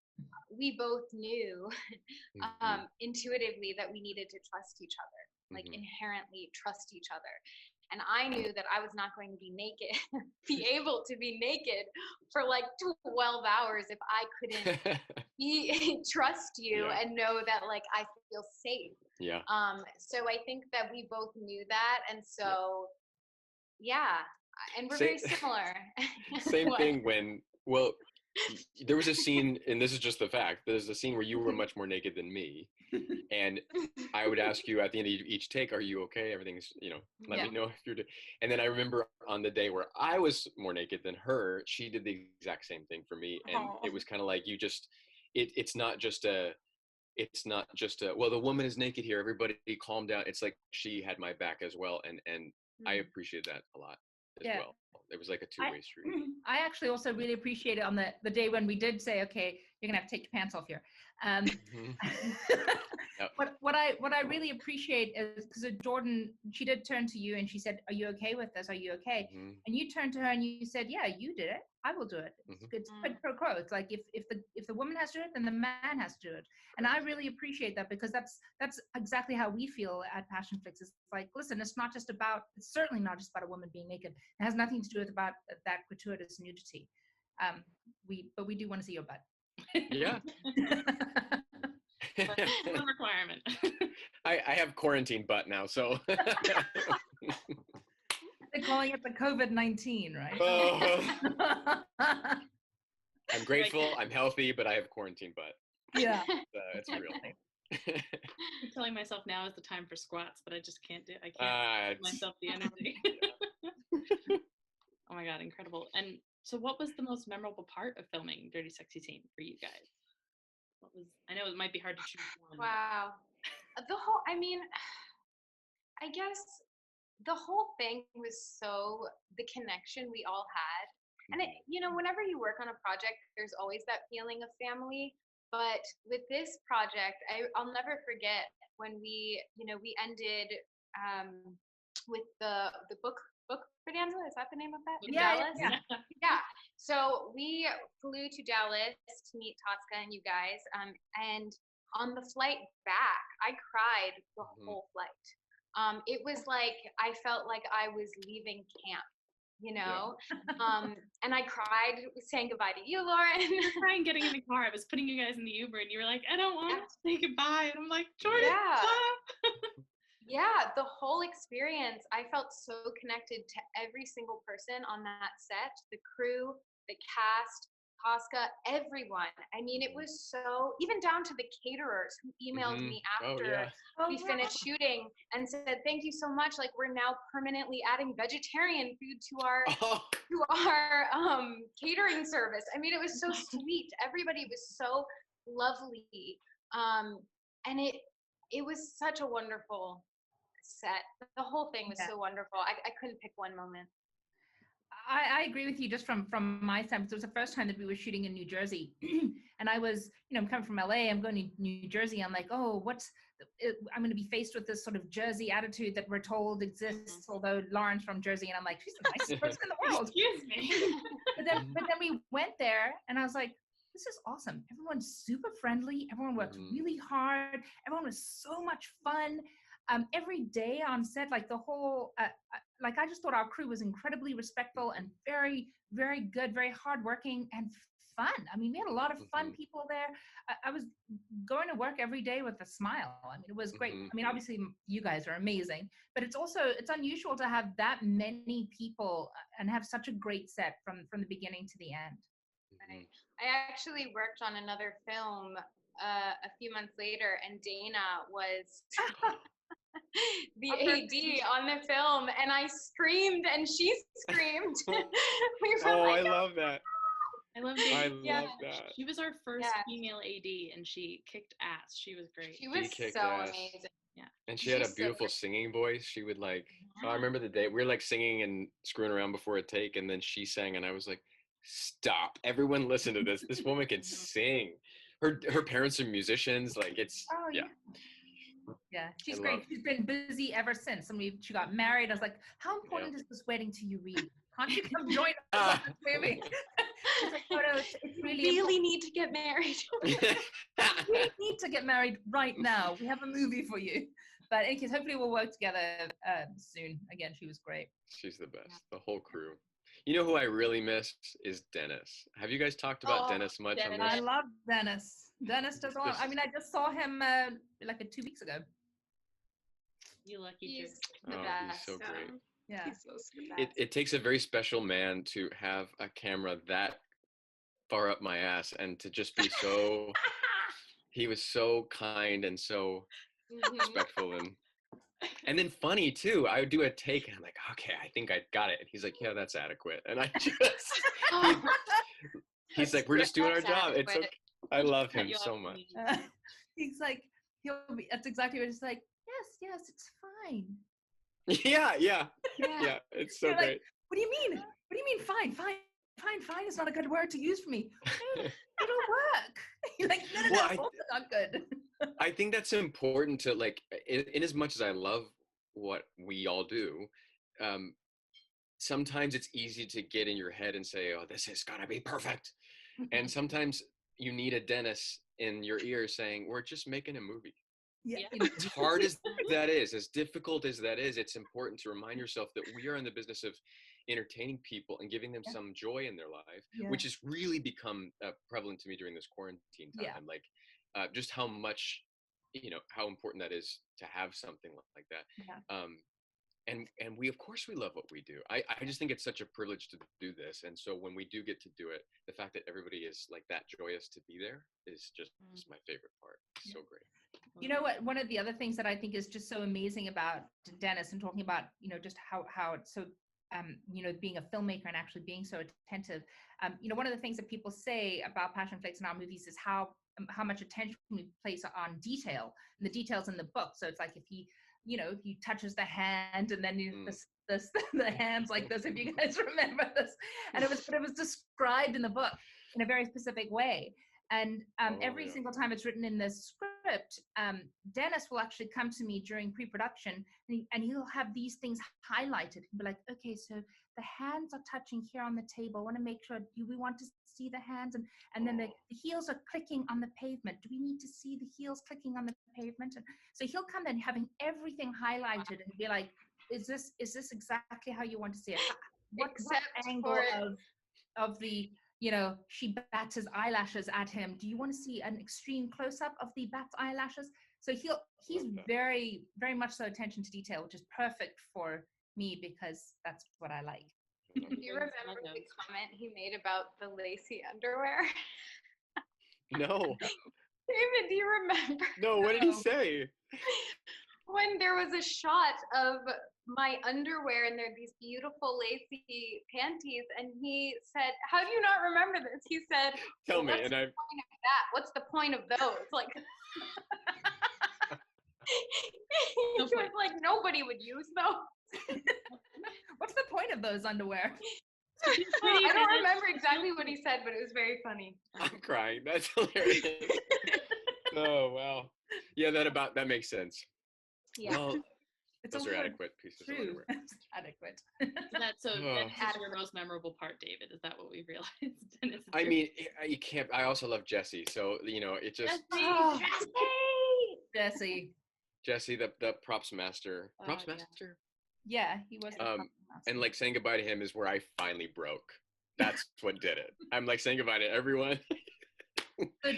S4: we both knew intuitively that we needed to trust each other, like inherently trust each other. And I knew that I was not going to be able to be naked for like 12 hours if I couldn't trust you and know that like I feel safe.
S5: Yeah.
S4: So I think that we both knew that, and so And we're very similar.
S5: Same thing when, well, there was a scene, and this is just the fact, there's a scene where you were much more naked than me. And I would ask you at the end of each take, are you okay? Everything's, let me know if you're and then I remember on the day where I was more naked than her, she did the exact same thing for me. And it was kind of like, you just, it's not just a, well, the woman is naked here, everybody calm down. It's like she had my back as well. And I appreciate that a lot as well. It was like a two-way street.
S2: I actually also really appreciate it on the day when we did say, okay, you're gonna have to take your pants off here.
S5: Yep.
S2: What I really appreciate is because Jordan, she did turn to you and she said, "Are you okay with this? Are you okay?" And you turned to her and you said, "Yeah, you did it. I will do it. It's quid pro quo. It's like if the woman has to do it, then the man has to do it." And I really appreciate that because that's exactly how we feel at Passionflix. It's like, listen, it's certainly not just about a woman being naked. It has nothing to do with about that gratuitous nudity. But we do want to see your butt.
S5: Yeah.
S1: It's a requirement.
S5: I have quarantine butt now, so.
S2: They're calling it the COVID-19, right?
S5: Oh. I'm grateful, I'm healthy, but I have quarantine butt.
S2: Yeah.
S5: It's real.
S1: I'm telling myself now is the time for squats, but I just can't do. I can't give myself the energy. Oh my God, incredible! And so, what was the most memorable part of filming Dirty Sexy Teen for you guys? I know it might be hard to choose one.
S4: Wow, I guess the whole thing was the connection we all had, and whenever you work on a project, there's always that feeling of family. But with this project, I'll never forget when we ended with the book bonanza. Is that the name of that? In Dallas? Yeah. So we flew to Dallas to meet Tosca and you guys. And on the flight back, I cried the whole flight. It was like I felt like I was leaving camp. And I cried saying goodbye to you, Lauren.
S1: I was crying getting in the car. I was putting you guys in the Uber and you were like, I don't want to say goodbye. And I'm like, Jordan, stop.
S4: Yeah, the whole experience, I felt so connected to every single person on that set, the crew, the cast, Tosca, everyone. I mean, it was so, even down to the caterers who emailed me after we finished shooting and said, thank you so much. Like, we're now permanently adding vegetarian food to our catering service. I mean, it was so sweet. Everybody was so lovely. And it was such a wonderful set. The whole thing was so wonderful. I couldn't pick one moment.
S2: I agree with you just from my side. It was the first time that we were shooting in New Jersey. And I was, I'm coming from LA, I'm going to New Jersey. I'm like, I'm going to be faced with this sort of Jersey attitude that we're told exists, although Lauren's from Jersey. And I'm like, she's the nicest person in the world.
S1: Excuse me.
S2: But then we went there and I was like, this is awesome. Everyone's super friendly. Everyone worked really hard. Everyone was so much fun. Every day on set, like the whole, I just thought our crew was incredibly respectful and very, very good, very hardworking and fun. I mean, we had a lot of fun people there. I was going to work every day with a smile. I mean, it was great. I mean, obviously you guys are amazing, but it's unusual to have that many people and have such a great set from the beginning to the end.
S4: Right. I actually worked on another film a few months later, and Dana was the AD on the film, and I screamed and she screamed.
S5: I love that.
S1: I love
S5: that.
S1: She was our first female AD and she kicked ass. She was great.
S4: She was so amazing.
S1: Yeah.
S5: And she had a beautiful singing voice. She would I remember the day we were singing and screwing around before a take, and then she sang and I was like, stop, everyone listen to this. This woman can sing. Her parents are musicians.
S2: Yeah, she's great. She's been busy ever since. She got married. I was like, how important is this wedding to you, Reed? Can't you come join us on this movie? She's like, no, it's really
S4: need to get married.
S2: We need to get married right now. We have a movie for you. But in case, hopefully we'll work together soon. Again, she was great.
S5: She's the best. The whole crew. You know who I really miss is Dennis. Have you guys talked about Dennis much on this?
S2: I love Dennis. Dennis does all. I mean, I just saw him 2 weeks ago.
S1: You lucky
S4: He's
S1: dude.
S4: the best.
S5: He's so great.
S2: Yeah.
S3: He's so sweet.
S5: It takes a very special man to have a camera that far up my ass and to just be so, he was so kind and so respectful and then funny too. I would do a take and I'm like, okay, I think I got it. And he's like, yeah, that's adequate. And I just, he's like, we're just doing our job. It's okay. I love him so much.
S2: He's like, that's exactly what he's like. Yes, it's fine.
S5: Yeah. It's so
S2: You're
S5: great.
S2: like, what do you mean? What do you mean fine? Fine is not a good word to use for me. It'll work. You're like, no, it's not good.
S5: I think that's important to like, in as much as I love what we all do, sometimes it's easy to get in your head and say, oh, this is gonna be perfect. And sometimes you need a dentist in your ear saying, we're just making a movie.
S2: Yeah.
S5: As hard as that is, as difficult as that is, it's important to remind yourself that we are in the business of entertaining people and giving them some joy in their life, which has really become prevalent to me during this quarantine time. Like just how much, how important that is to have something like that. And we, of course, we love what we do. I just think it's such a privilege to do this. And so when we do get to do it, the fact that everybody is like that joyous to be there is just my favorite part. It's so great.
S2: You know what? One of the other things that I think is just so amazing about Dennis and talking about, just how it's so, being a filmmaker and actually being so attentive. One of the things that people say about Passionflix and our movies is how much attention we place on detail and the details in the book. So it's like if he touches the hand and then the hands like this, if you guys remember this, and it was described in the book in a very specific way. And every single time it's written in the script, Dennis will actually come to me during pre-production and he'll have these things highlighted. He'll be like, okay, so the hands are touching here on the table. I want to make sure, do we want to see the hands? And then the heels are clicking on the pavement. Do we need to see the heels clicking on the pavement? And so he'll come in having everything highlighted and be like, is this exactly how you want to see it? What angle of the, she bats his eyelashes at him. Do you want to see an extreme close-up of the bat's eyelashes? So he's very, very much so attention to detail, which is perfect for me because that's what I like.
S4: Do you remember the comment he made about the lacy underwear?
S5: No.
S4: David, do you remember?
S5: No, what did he say?
S4: When there was a shot of my underwear and there are these beautiful lacy panties, and he said, how do you not remember this? He said,
S5: tell me.
S4: What's the point of that? What's the point of those? Like, he was like, nobody would use those.
S2: What's the point of those underwear?
S4: I don't remember exactly what he said, but it was very funny.
S5: I'm crying. That's hilarious. Oh, wow. Yeah, that makes sense.
S4: Yeah.
S5: Well, those are adequate pieces of underwear.
S2: Adequate.
S1: That's your most memorable part, David. Is that what we realized?
S5: I mean, you can't. I also love Jesse, so it just. Jesse, the props master. Props master.
S2: Yeah, he was.
S5: And like saying goodbye to him is where I finally broke. That's what did it. I'm like saying goodbye to everyone.
S2: So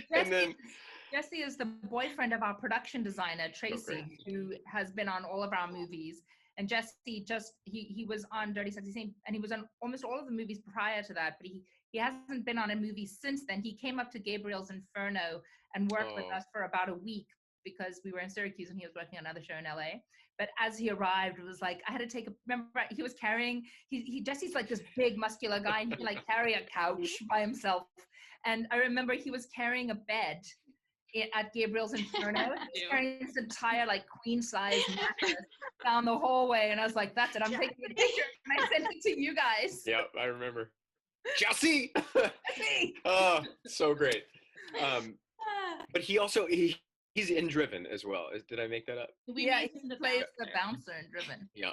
S2: Jesse is the boyfriend of our production designer, Tracy, who has been on all of our movies. And Jesse he was on Dirty Sexy Scene, and he was on almost all of the movies prior to that, but he hasn't been on a movie since then. He came up to Gabriel's Inferno and worked with us for about a week because we were in Syracuse and he was working on another show in LA. But as he arrived, it was like, I had to remember, he was carrying, Jesse's like this big muscular guy, and he like carry a couch by himself. And I remember he was carrying a bed at Gabriel's Inferno. He was carrying this entire like queen size mattress down the hallway. And I was like, that's it, I'm taking a picture. And I sent it to you guys.
S5: Yep, I remember. Jesse! Oh, so great. But he also, he's in Driven as well. Did I make that up?
S2: He plays the bouncer in Driven.
S5: Yeah.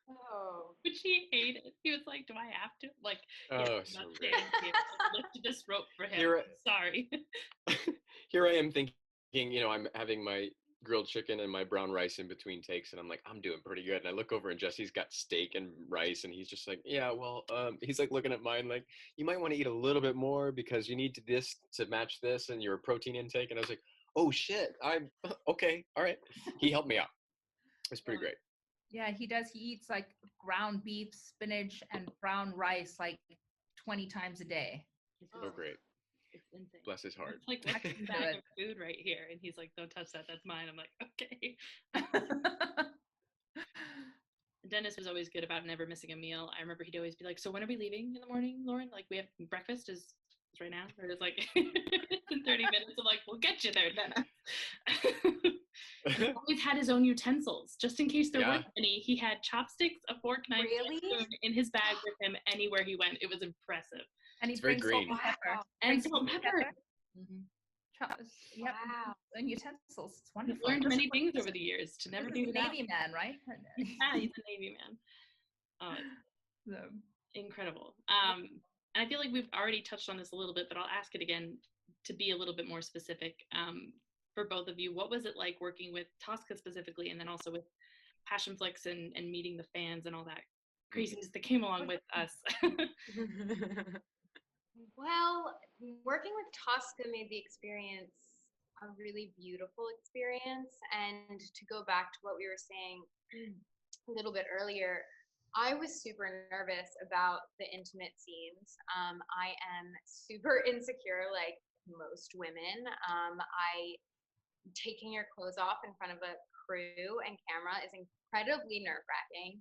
S4: Oh.
S1: Which he hated. He was like, do I have to? Like,
S5: so great.
S1: Lifted this rope for him. Sorry.
S5: Here I am thinking, I'm having my grilled chicken and my brown rice in between takes, and I'm like, I'm doing pretty good. And I look over and Jesse's got steak and rice, and he's just like, yeah, well, he's like looking at mine like, you might want to eat a little bit more because you need this to match this and your protein intake. And I was like, oh shit, I'm okay, all right. He helped me out. It's pretty great.
S2: Yeah, he does. He eats like ground beef, spinach, and brown rice like 20 times a day.
S5: Oh, great.
S1: It's insane.
S5: Bless his heart.
S1: It's like, what's this bag of food right here? And he's like, don't touch that. That's mine. I'm like, okay. Dennis was always good about never missing a meal. I remember he'd always be like, so when are we leaving in the morning, Lauren? Like, we have breakfast is right now? Or it's like, in 30 minutes. I'm like, we'll get you there, Dennis. He always had his own utensils, just in case there weren't any. He had chopsticks, a fork, knife, and spoon in his bag with him anywhere he went. It was impressive.
S2: And he brings salt and pepper.
S1: And salt and pepper.
S2: Yep. Wow. And utensils. It's wonderful.
S1: I've learned many things over the years to never do without.
S2: Navy man, right?
S1: Yeah, he's a Navy man. Oh, so incredible. And I feel like we've already touched on this a little bit, but I'll ask it again to be a little bit more specific. For both of you, what was it like working with Tosca specifically, and then also with Passionflix and meeting the fans and all that craziness that came along with us?
S4: Well, working with Tosca made the experience a really beautiful experience. And to go back to what we were saying a little bit earlier, I was super nervous about the intimate scenes. I am super insecure, like most women. Taking your clothes off in front of a crew and camera is incredibly nerve-wracking.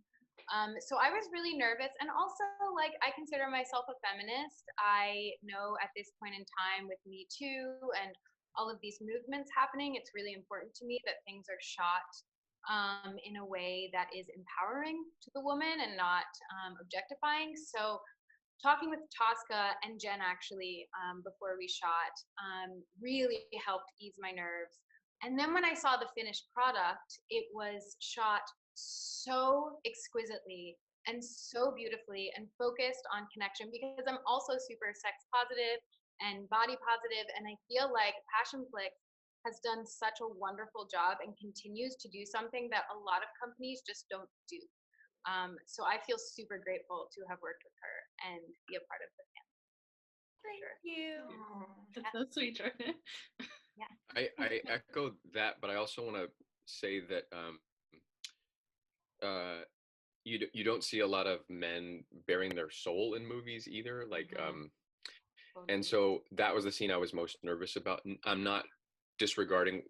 S4: So I was really nervous, and also, like, I consider myself a feminist. I know at this point in time with Me Too and all of these movements happening, it's really important to me that things are shot in a way that is empowering to the woman and not objectifying. So talking with Tosca and Jen actually before we shot really helped ease my nerves. And then when I saw the finished product, it was shot so exquisitely and so beautifully and focused on connection, because I'm also super sex positive and body positive, and I feel like Passionflix has done such a wonderful job and continues to do something that a lot of companies just don't do. So I feel super grateful to have worked with her and be a part of the family.
S2: Thank you.
S1: That's so sweet, Jordan.
S5: Yeah. I echo that, but I also want to say that you don't see a lot of men bearing their soul in movies either. Like, and so that was the scene I was most nervous about. I'm not disregarding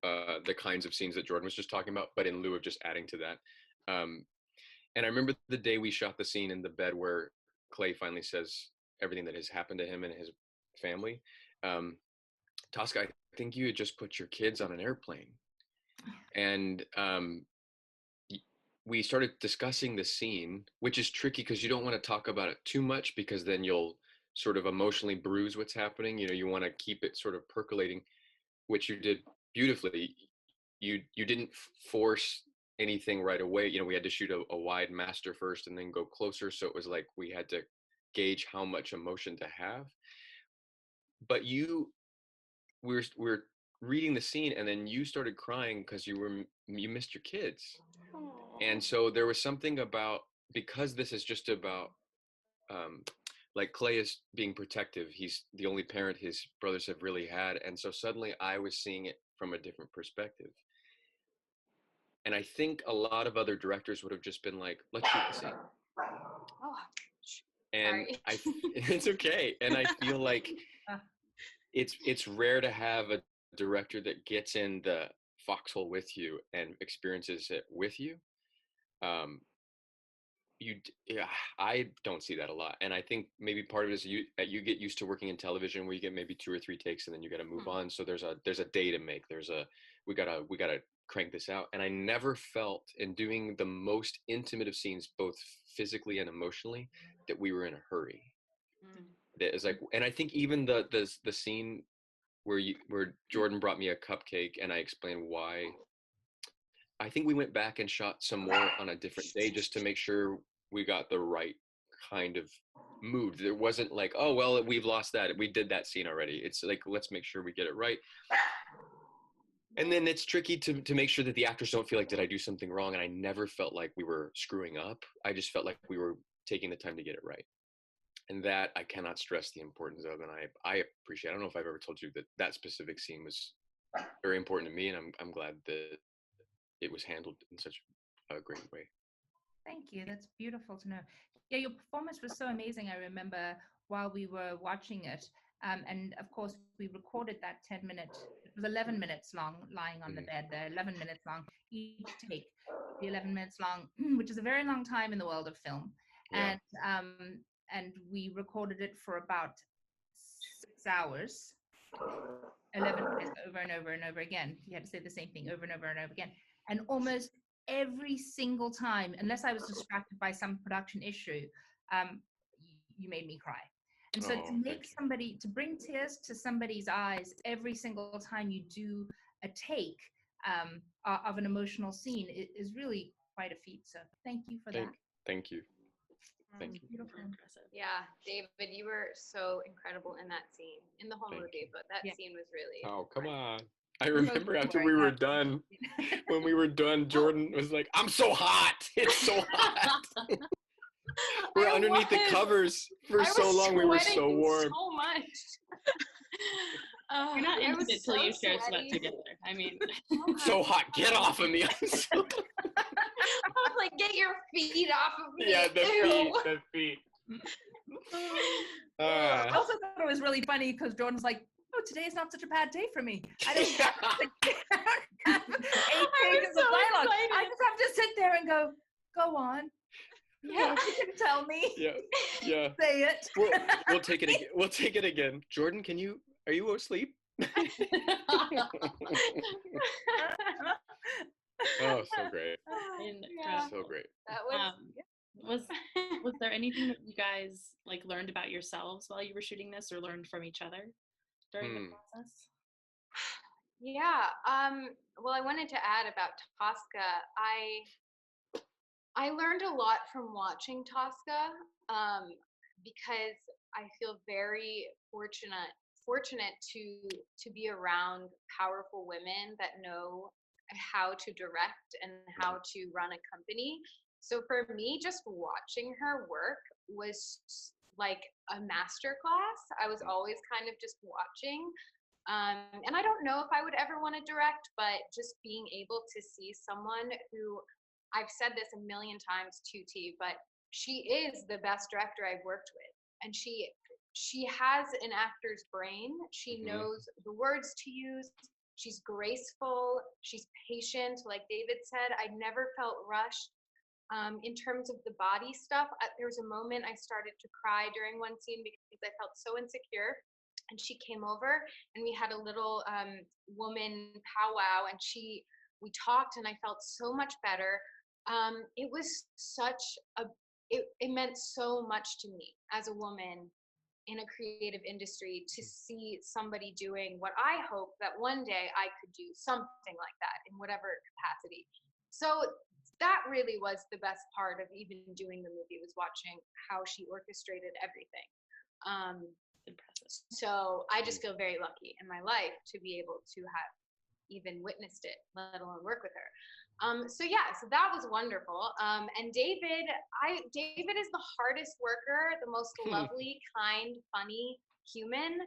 S5: the kinds of scenes that Jordan was just talking about, but in lieu of just adding to that. And I remember the day we shot the scene in the bed where Clay finally says everything that has happened to him and his family. Tosca, I think you had just put your kids on an airplane. And we started discussing the scene, which is tricky because you don't want to talk about it too much, because then you'll sort of emotionally bruise what's happening. You know, you want to keep it sort of percolating, which you did beautifully. You didn't force anything right away. You know, we had to shoot a wide master first and then go closer. So it was like we had to gauge how much emotion to have. But we're reading the scene, and then you started crying because you missed your kids. Aww. And so there was something about, because this is just about like Clay is being protective. He's the only parent his brothers have really had, and so suddenly I was seeing it from a different perspective. And I think a lot of other directors would have just been like, let's shoot the scene.
S4: Oh,
S5: and it's okay. And I feel like it's rare to have a director that gets in the foxhole with you and experiences it with you. I don't see that a lot. And I think maybe part of it is you get used to working in television where you get maybe 2 or 3 takes and then you got to move on. So there's a day to make. We gotta crank this out. And I never felt, in doing the most intimate of scenes, both physically and emotionally, that we were in a hurry. That is like, and I think even the scene where Jordan brought me a cupcake and I explained why, I think we went back and shot some more on a different day just to make sure we got the right kind of mood. There wasn't like, oh, well, we've lost that. We did that scene already. It's like, let's make sure we get it right. And then it's tricky to make sure that the actors don't feel like, did I do something wrong? And I never felt like we were screwing up. I just felt like we were taking the time to get it right. And that I cannot stress the importance of. And I appreciate, I don't know if I've ever told you that specific scene was very important to me. And I'm glad that it was handled in such a great way.
S2: Thank you. That's beautiful to know. Yeah, your performance was so amazing. I remember while we were watching it. And of course, we recorded that 10-minute, it was 11 minutes long, lying on the bed there, 11 minutes long, each take, the 11 minutes long, which is a very long time in the world of film.
S5: Yeah.
S2: And we recorded it for about 6 hours, 11 minutes over and over and over again. You had to say the same thing over and over and over again. And almost every single time, unless I was distracted by some production issue, you made me cry. And so to make somebody, to bring tears to somebody's eyes every single time you do a take of an emotional scene is really quite a feat. So thank you for that.
S5: Thank you. Thank you.
S2: Beautiful.
S1: Impressive.
S4: Yeah, David, you were so incredible in that scene, in the whole movie, but that scene was really.
S5: Oh, come on. I remember after we were done, when we were done, Jordan was like, I'm so hot. It's so hot. We're underneath the covers for so long. We were so warm.
S4: So much.
S1: You're not into it till you share sweat together. I mean,
S5: so hot. Get off of me.
S4: I was like, get your feet off of me.
S5: Yeah, the feet.
S2: I also thought it was really funny because Jordan's like, oh, today is not such a bad day for me. I don't have 8 pages of dialogue. I just have to sit there and go on. Yeah, you can tell me.
S5: Yeah.
S2: Say it.
S5: We'll take it again. We'll take it again. Jordan, are you asleep? Oh, so great. So great.
S4: That
S1: was there anything that you guys like learned about yourselves while you were shooting this, or learned from each other during the process?
S4: Yeah. Well, I wanted to add about Tosca. I learned a lot from watching Tosca because I feel very fortunate to be around powerful women that know how to direct and how to run a company. So for me, just watching her work was like a masterclass. I was always kind of just watching. And I don't know if I would ever want to direct, but just being able to see someone who, I've said this a million times to T, but she is the best director I've worked with. And she has an actor's brain. She knows the words to use. She's graceful. She's patient. Like David said, I never felt rushed. In terms of the body stuff, there was a moment I started to cry during one scene because I felt so insecure. And she came over and we had a little woman powwow, and we talked, and I felt so much better. It was it meant so much to me as a woman in a creative industry to see somebody doing what I hope that one day I could do, something like that in whatever capacity. So that really was the best part of even doing the movie, was watching how she orchestrated everything.
S1: Impressive.
S4: So I just feel very lucky in my life to be able to have even witnessed it, let alone work with her. So that was wonderful. And David is the hardest worker, the most lovely, kind, funny human.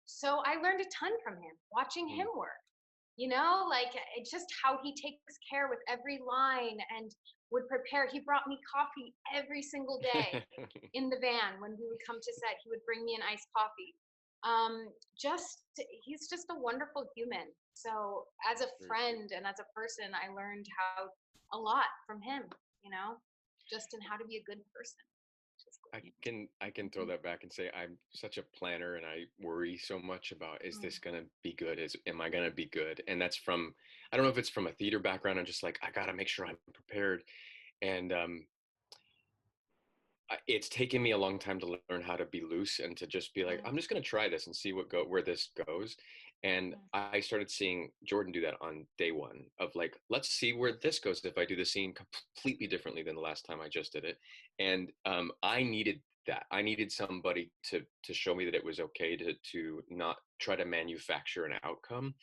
S4: So I learned a ton from him, watching him work. Like it's just how he takes care with every line and would prepare. He brought me coffee every single day in the van when we would come to set. He would bring me an iced coffee. He's just a wonderful human. So as a friend and as a person, I learned a lot from him, just in how to be a good person.
S5: I can throw that back and say I'm such a planner, and I worry so much about, is this gonna be good? Am I gonna be good? And that's from, I don't know if it's from a theater background. I'm just like, I gotta make sure I'm prepared. And it's taken me a long time to learn how to be loose and to just be like, I'm just gonna try this and see where this goes. And I started seeing Jordan do that on day one of like, let's see where this goes if I do the scene completely differently than the last time I just did it. And I needed that. I needed somebody to show me that it was okay to not try to manufacture an outcome.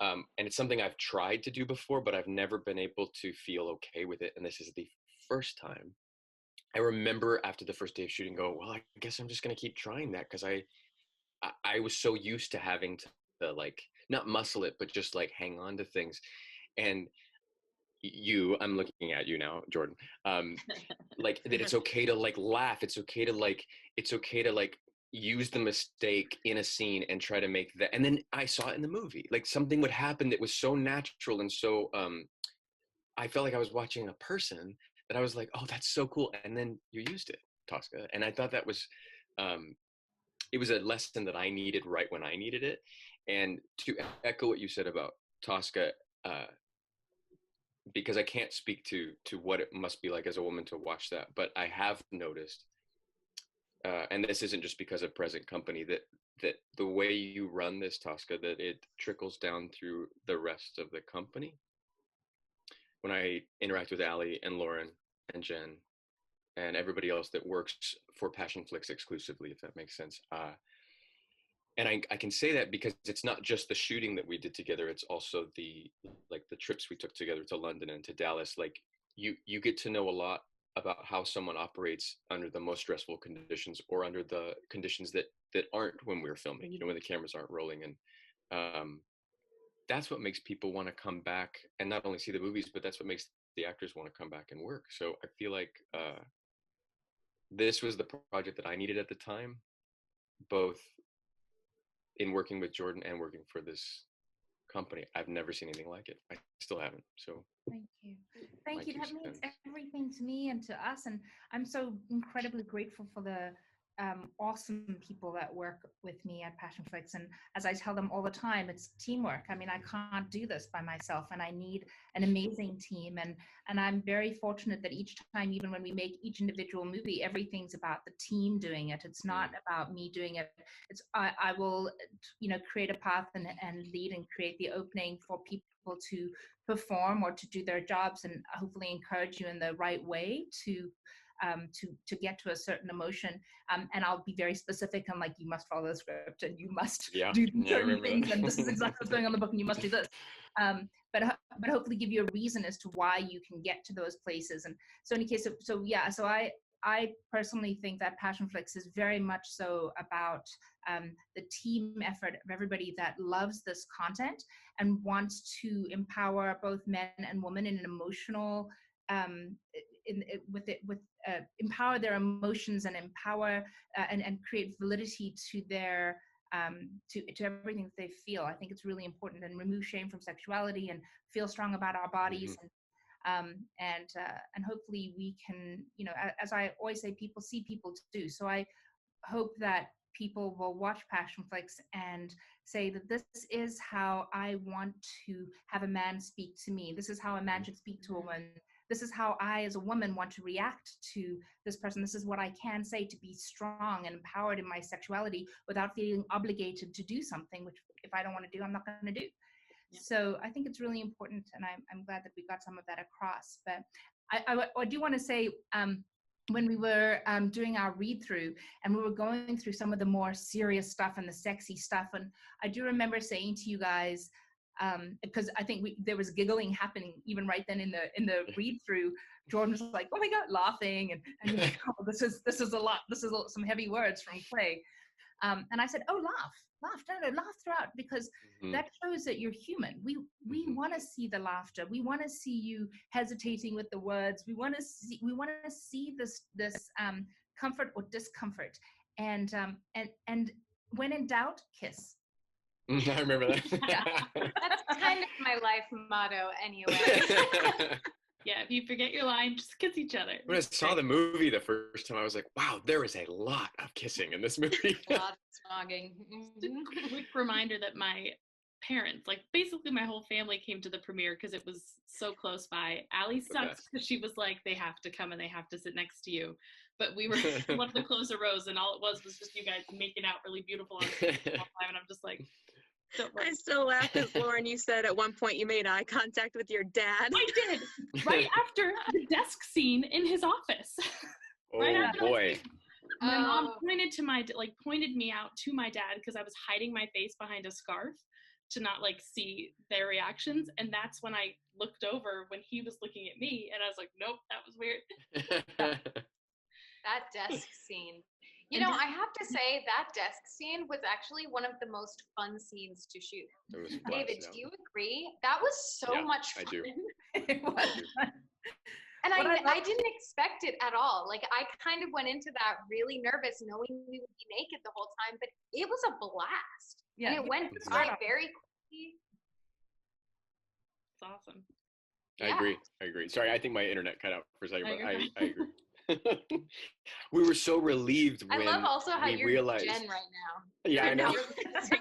S5: And it's something I've tried to do before, but I've never been able to feel okay with it. And this is the first time. I remember after the first day of shooting go, well, I guess I'm just going to keep trying that, because I was so used to having to like, not muscle it, but just like hang on to things. And I'm looking at you now, Jordan, like that it's okay to like laugh. It's okay to like use the mistake in a scene and try to make that. And then I saw it in the movie, like something would happen that was so natural and so, I felt like I was watching a person that I was like, oh, that's so cool. And then you used it, Tosca. And I thought that was, it was a lesson that I needed right when I needed it. And to echo what you said about Tosca, because I can't speak to what it must be like as a woman to watch that, but I have noticed, and this isn't just because of present company, that the way you run this, Tosca, that it trickles down through the rest of the company. When I interact with Allie and Lauren and Jen and everybody else that works for Passionflix exclusively, if that makes sense. And I can say that because it's not just the shooting that we did together, it's also the trips we took together to London and to Dallas. Like you get to know a lot about how someone operates under the most stressful conditions, or under the conditions that aren't when we're filming, when the cameras aren't rolling. And that's what makes people want to come back and not only see the movies, but that's what makes the actors want to come back and work. So I feel like this was the project that I needed at the time, both in working with Jordan and working for this company. I've never seen anything like it. I still haven't. So
S2: thank you. Thank you. That means everything to me and to us. And I'm so incredibly grateful for the awesome people that work with me at Passionflix. And as I tell them all the time, it's teamwork. I mean, I can't do this by myself, and I need an amazing team. And I'm very fortunate that each time, even when we make each individual movie, everything's about the team doing it. It's not about me doing it. It's I will, create a path and lead and create the opening for people to perform or to do their jobs, and hopefully encourage you in the right way to get to a certain emotion, and I'll be very specific. I'm like, you must follow the script, and you must do certain things, and this is exactly what's going on in the book, and you must do this. But hopefully give you a reason as to why you can get to those places. And so in any case, so I personally think that Passionflix is very much so about the team effort of everybody that loves this content and wants to empower both men and women in an emotional empower their emotions and empower and create validity to their to everything that they feel. I think it's really important, and remove shame from sexuality and feel strong about our bodies. And hopefully we can, as I always say, people see people too. So I hope that people will watch Passionflix and say that this is how I want to have a man speak to me. This is how a man should speak to a woman. This is how I, as a woman, want to react to this person. This is what I can say to be strong and empowered in my sexuality without feeling obligated to do something, which if I don't want to do, I'm not going to do. Yeah. So I think it's really important, and I'm glad that we got some of that across. But I do want to say, when we were doing our read-through and we were going through some of the more serious stuff and the sexy stuff, and I do remember saying to you guys, because I think there was giggling happening even right then in the read-through. Jordan was like, "Oh my God," laughing, and you're like, "Oh, this is a lot. This is some heavy words from Clay." And I said, "Oh, laugh, no, laugh throughout, because that shows that you're human. We want to see the laughter. We want to see you hesitating with the words. We want to see this comfort or discomfort. And when in doubt, kiss."
S5: I remember that.
S4: Yeah. That's kind of my life motto anyway.
S1: Yeah, if you forget your line, just kiss each other.
S5: When I saw the movie the first time, I was like, wow, there is a lot of kissing in this movie.
S4: A lot of snogging.
S1: Just a quick reminder that my parents, like basically my whole family, came to the premiere because it was so close by. Allie sucks because she was like, they have to come and they have to sit next to you. But we were one of the closer rows, and all it was just you guys making out really beautiful on the time, and I'm just like,
S3: I still laugh because, Lauren, you said at one point you made eye contact with your dad.
S1: I did, right after the desk scene in his office.
S5: Oh, right boy.
S1: My mom pointed me out to my dad because I was hiding my face behind a scarf to not see their reactions. And that's when I looked over when he was looking at me, and I was like, nope, that was weird.
S4: That desk scene. You know, I have to say that desk scene was actually one of the most fun scenes to shoot.
S5: It was
S4: David, do you agree? That was so much fun.
S5: I do.
S2: It was fun.
S4: And I didn't expect it at all. Like, I kind of went into that really nervous, knowing we would be naked the whole time, but it was a blast. Yeah, and it went by very quickly.
S1: It's awesome.
S5: I agree. Sorry, I think my internet cut out for a second, but I agree. We were so relieved when
S4: I love also how you're
S5: realized.
S4: Jen right now.
S5: Yeah, I know.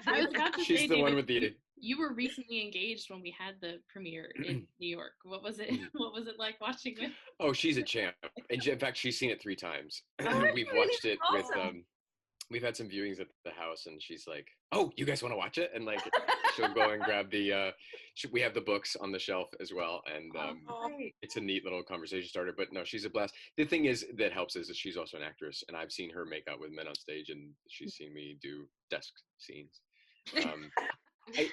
S1: I was about to
S5: She's
S1: say,
S5: the
S1: David,
S5: one with the.
S1: You were recently engaged when we had the premiere in New York. What was it? What was it like watching it?
S5: Oh, she's a champ. In fact, she's seen it 3 times.
S2: Oh,
S5: We've
S2: really?
S5: watched it
S2: Awesome.
S5: with we've had some viewings at the house, and she's like, "Oh, you guys want to watch it?" And like, she'll go and grab the. We have the books on the shelf as well, and it's a neat little conversation starter. But no, she's a blast. The thing is that helps is that she's also an actress, and I've seen her make out with men on stage, and she's seen me do desk scenes.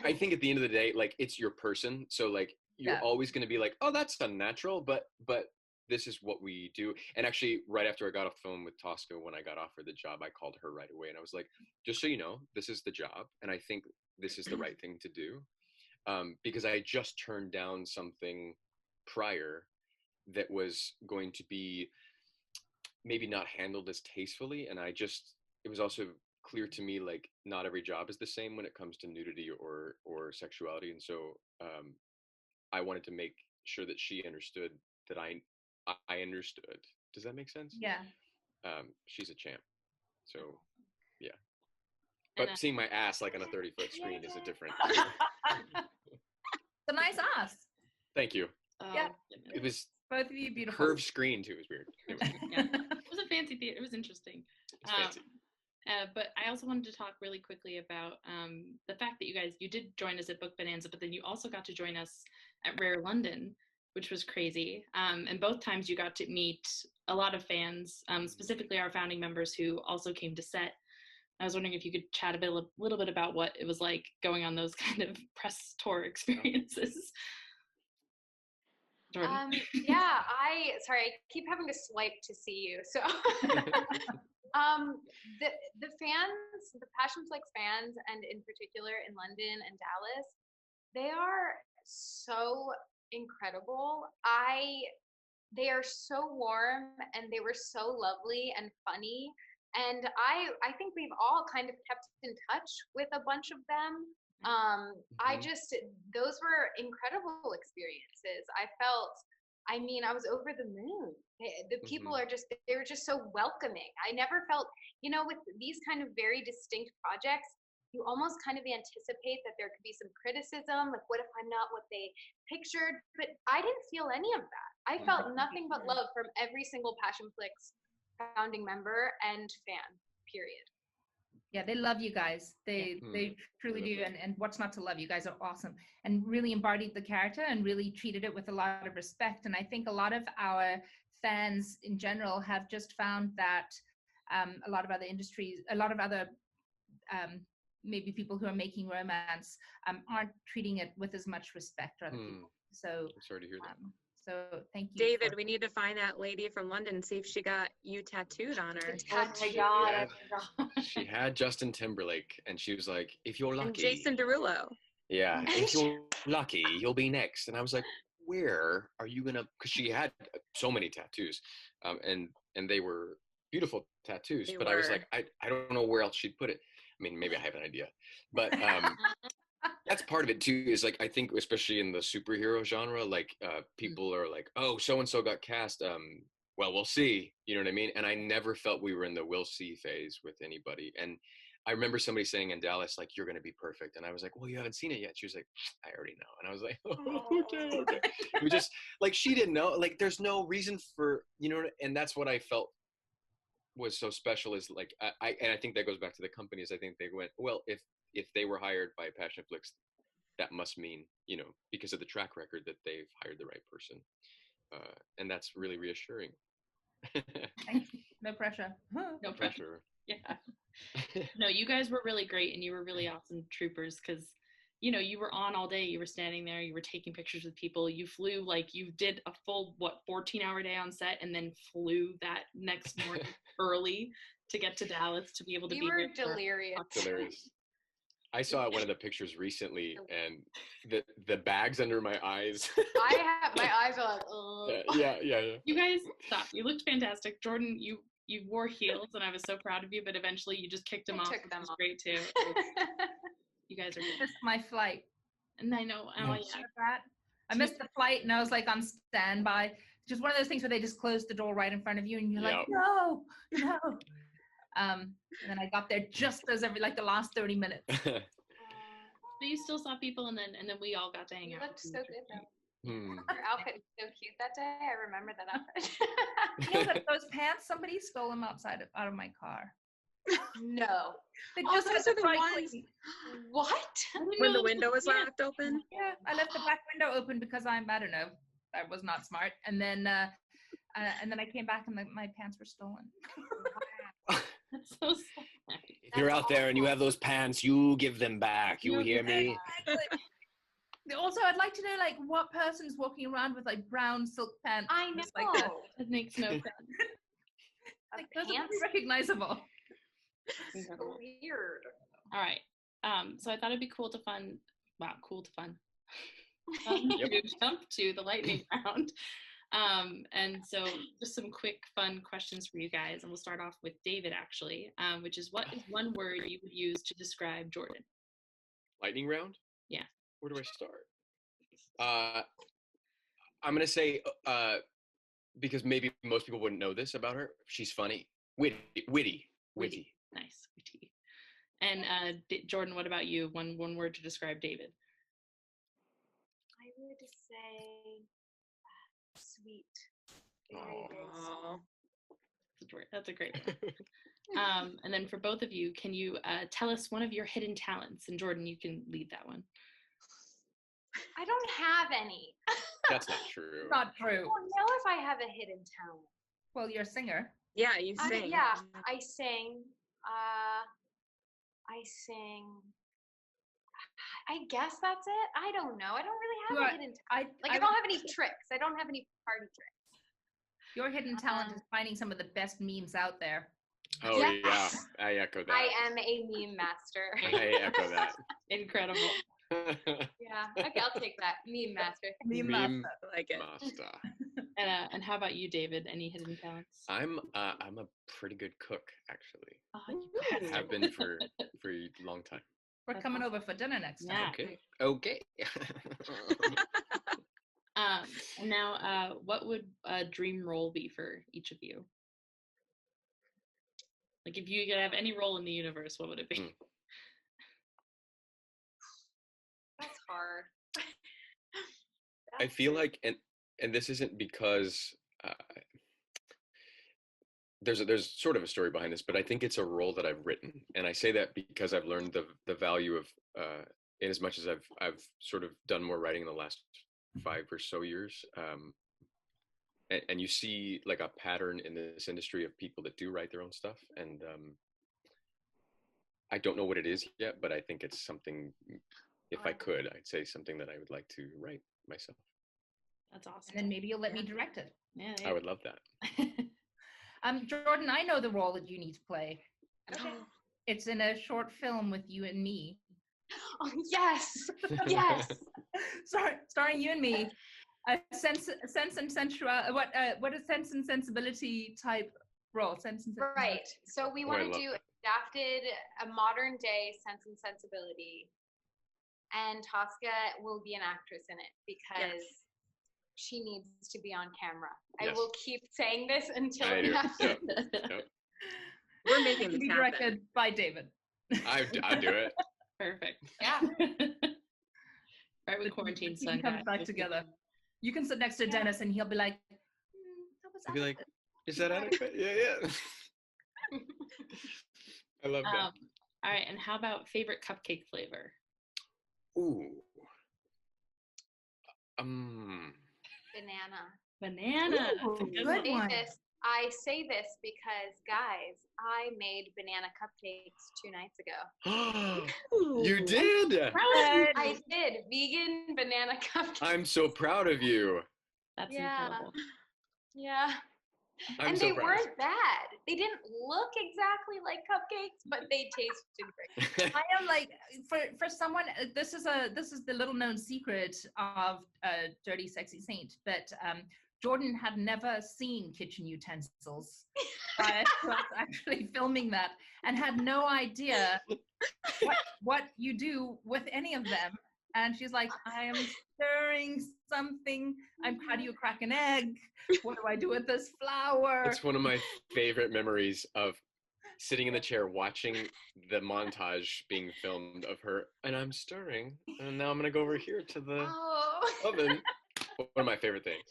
S5: I think at the end of the day, like, it's your person, so like you're always going to be like, "Oh, that's unnatural," but this is what we do. And actually, right after I got off the phone with Tosca, when I got offered the job, I called her right away, and I was like, "Just so you know, this is the job, and I think this is the right thing to do," because I just turned down something prior that was going to be maybe not handled as tastefully, and it was also clear to me, like, not every job is the same when it comes to nudity or sexuality, and so I wanted to make sure that she understood that I understood. Does that make sense?
S2: Yeah.
S5: She's a champ. So, yeah. But seeing my ass like on a 30-foot screen is a different.
S2: It's a nice ass.
S5: Thank you.
S2: Yeah.
S5: It was
S2: both of you beautiful.
S5: Curved screen too. It was weird.
S1: It was a fancy theater. It was interesting.
S5: It's fancy.
S1: But I also wanted to talk really quickly about the fact that you did join us at Book Bonanza, but then you also got to join us at Rare London, which was crazy. And both times you got to meet a lot of fans, specifically our founding members who also came to set. I was wondering if you could chat a little bit about what it was like going on those kind of press tour experiences. Jordan.
S4: Sorry, I keep having to swipe to see you. So the fans, the Passionflix fans, and in particular in London and Dallas, they are so incredible. They are so warm, and they were so lovely and funny. And I think we've all kind of kept in touch with a bunch of them. Those were incredible experiences. I was over the moon. The people they were just so welcoming. I never felt, with these kind of very distinct projects, you almost kind of anticipate that there could be some criticism, like, what if I'm not what they pictured? But I didn't feel any of that. I felt nothing but love from every single Passionflix founding member and fan, period.
S2: Yeah, they love you guys. They truly do. And what's not to love? You guys are awesome and really embodied the character and really treated it with a lot of respect. And I think a lot of our fans in general have just found that a lot of other industries, a lot of other maybe people who are making romance aren't treating it with as much respect or other people. So
S5: I'm sorry to hear that.
S2: So thank you.
S3: David, we need to find that lady from London and see if she got you tattooed on her.
S4: Oh my God.
S5: She had Justin Timberlake, and she was like, "If you're lucky."
S3: And Jason Derulo.
S5: Yeah, if you're lucky, you'll be next. And I was like, where are you gonna? Because she had so many tattoos, and they were beautiful tattoos. I was like, I don't know where else she'd put it. I mean, maybe I have an idea, but that's part of it too. Is like, I think especially in the superhero genre, like people are like, "Oh, so and so got cast." Well, we'll see. You know what I mean? And I never felt we were in the "we'll see" phase with anybody. And I remember somebody saying in Dallas, like, "You're going to be perfect." And I was like, "Well, you haven't seen it yet." She was like, "I already know." And I was like, "Oh, okay. We just, like, she didn't know. Like, there's no reason for, and that's what I felt was so special is like, and I think that goes back to the companies. I think they went, well, if they were hired by Passionflix, that must mean, because of the track record that they've hired the right person. And that's really reassuring.
S2: Thank you. No pressure.
S5: No pressure.
S1: Yeah. No, you guys were really great, and you were really awesome troopers because, you were on all day. You were standing there. You were taking pictures with people. You flew, like, you did a full, 14-hour day on set and then flew that next morning early to get to Dallas to be able to
S4: We
S1: be
S4: were
S1: here for
S4: delirious.
S5: Hilarious. I saw one of the pictures recently, and the bags under my eyes.
S4: My eyes are like, oh.
S5: Yeah.
S1: You guys, stop. You looked fantastic. Jordan, you wore heels, and I was so proud of you, but eventually you just kicked them off,
S4: took
S1: which
S4: them
S1: was
S4: off.
S1: great too. You guys are good.
S2: Missed my flight.
S1: And I know,
S2: I missed the flight, and I was like on standby. Just one of those things where they just close the door right in front of you, and you're like, no. And then I got there just as the last 30 minutes.
S1: But you still saw people, and then we all got to hang out.
S4: You looked so good though. Your outfit was so cute that day. I remember that outfit.
S2: You know that those pants, somebody stole them out of my car.
S4: No.
S2: They
S3: Oh,
S2: just
S3: those
S2: had
S3: are the
S2: dry
S3: ones-
S2: clean.
S4: What?
S3: When the window was left open.
S2: Yeah, I left the back window open because I don't know, I was not smart. And then I came back and my pants were stolen.
S1: That's so sad.
S5: If you're out there and you have those pants, you give them back. You hear me?
S2: Also, I'd like to know what person's walking around with brown silk pants.
S4: I know.
S2: just like that.
S1: That makes no sense.
S2: Those are
S4: Pants?
S2: pretty recognizable.
S4: So weird.
S1: All right. So I thought it'd be cool to fun.
S5: Yep.
S1: To jump to the lightning round. And so just some quick fun questions for you guys. And we'll start off with David, actually, which is, what is one word you would use to describe Jordan?
S5: Lightning round?
S1: Yeah.
S5: Where do I start? I'm going to say, because maybe most people wouldn't know this about her, she's funny. Witty.
S1: Nice. Witty. And Jordan, what about you? One word to describe David.
S4: I would say sweet.
S3: Aww.
S1: That's a great one. And then for both of you, can you tell us one of your hidden talents? And Jordan, you can lead that one.
S4: I don't have any.
S5: That's not true.
S2: Not true.
S4: I don't know if I have a hidden talent.
S2: Well, you're a singer.
S3: Yeah, you sing.
S4: Yeah, I sing. I sing. I guess that's it. I don't know. I don't really have a hidden talent. I don't have any tricks. I don't have any party tricks.
S2: Your hidden talent is finding some of the best memes out there.
S5: Oh,
S4: Yes.
S5: yeah. I echo that.
S4: I am a meme master.
S5: I echo that.
S1: Incredible.
S4: Yeah. Okay, I'll take that. Meme master.
S2: Meme
S5: Meme
S2: master.
S3: I like it.
S5: master.
S1: And how about you, David? Any hidden talents?
S5: I'm a pretty good cook, actually.
S1: Oh, you guys.
S5: Have been for a long time.
S2: We're coming over for dinner next time.
S1: Yeah.
S5: Okay.
S1: And now, what would a dream role be for each of you? Like, if you could have any role in the universe, what would it be?
S4: That's hard.
S5: I feel like, and this isn't because there's sort of a story behind this, but I think it's a role that I've written, and I say that because I've learned the value of in as much as I've sort of done more writing in the last 5 or so years, and you see like a pattern in this industry of people that do write their own stuff, and I don't know what it is yet, but I think it's something. If I could, I'd say something that I would like to write myself.
S1: That's awesome.
S2: And then maybe you'll let me direct it.
S1: Yeah.
S5: I would love that.
S2: Jordan, I know the role that you need to play.
S4: Okay.
S2: It's in a short film with you and me.
S4: Oh, yes. Yes.
S2: Starring you and me. A sense and sensuality. What a sense and sensibility type role. Sense and sensibility.
S4: Right. So we want to do adapted a modern day Sense and Sensibility. And Tosca will be an actress in it because she needs to be on camera.
S5: Yes.
S4: I will keep saying this until
S5: I
S4: we
S5: do.
S4: have to.
S5: Yep.
S3: We're making
S2: To
S3: this
S2: be
S3: happen.
S2: directed by David.
S5: I'll do it.
S1: Perfect.
S4: Yeah.
S1: Right when quarantine's done.
S2: Comes back together. You can sit next to Dennis and he'll be like, that was
S5: I'll be like,
S2: adequate."
S5: is that adequate? Yeah. I love that.
S1: All right, and how about favorite cupcake flavor?
S5: Ooh.
S1: Banana. That's a good one.
S4: I say this because, guys, I made banana cupcakes 2 nights ago.
S5: You did.
S4: I did vegan banana cupcakes.
S5: I'm so proud of you.
S1: That's
S4: Yeah.
S1: incredible.
S4: Yeah. And they weren't bad. They didn't look exactly like cupcakes, but they tasted great.
S2: I am like, for someone, this is the little known secret of Dirty Sexy Saint, but Jordan had never seen kitchen utensils prior to us actually filming that, and had no idea what you do with any of them. And she's like, I am stirring something. How do you crack an egg? What do I do with this flour?
S5: It's one of my favorite memories of sitting in the chair watching the montage being filmed of her, and I'm stirring, and now I'm going to go over here to the oven. One of my favorite things.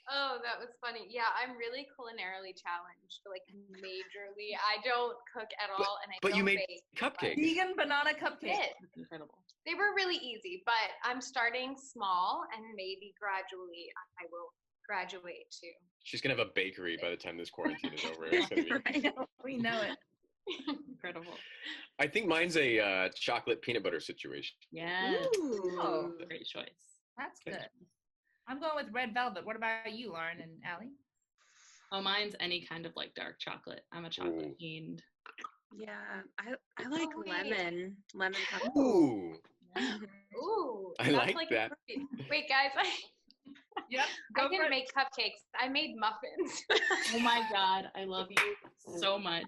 S4: Oh, that was funny. Yeah, I'm really culinarily challenged, like majorly. I don't cook at all, and I don't
S5: you made
S4: bake.
S5: cupcakes.
S2: Vegan banana cupcakes.
S1: That's incredible.
S4: They were really easy, but I'm starting small, and maybe gradually I will graduate too.
S5: She's going to have a bakery by the time this quarantine is over. It's gonna be...
S2: We know it.
S1: Incredible.
S5: I think mine's a chocolate peanut butter situation.
S1: Yes.
S2: Oh,
S1: Great choice.
S2: that's good. I'm going with red velvet. What about you, Lauren and Allie?
S1: Oh, mine's any kind of like dark chocolate. I'm a chocolate fiend.
S3: Yeah, I like lemon cupcakes.
S5: Ooh.
S4: Ooh,
S5: I
S4: that's
S5: like that.
S4: Wait, guys,
S2: Yep.
S4: I didn't make cupcakes. I made muffins.
S1: Oh my God, I love you so much.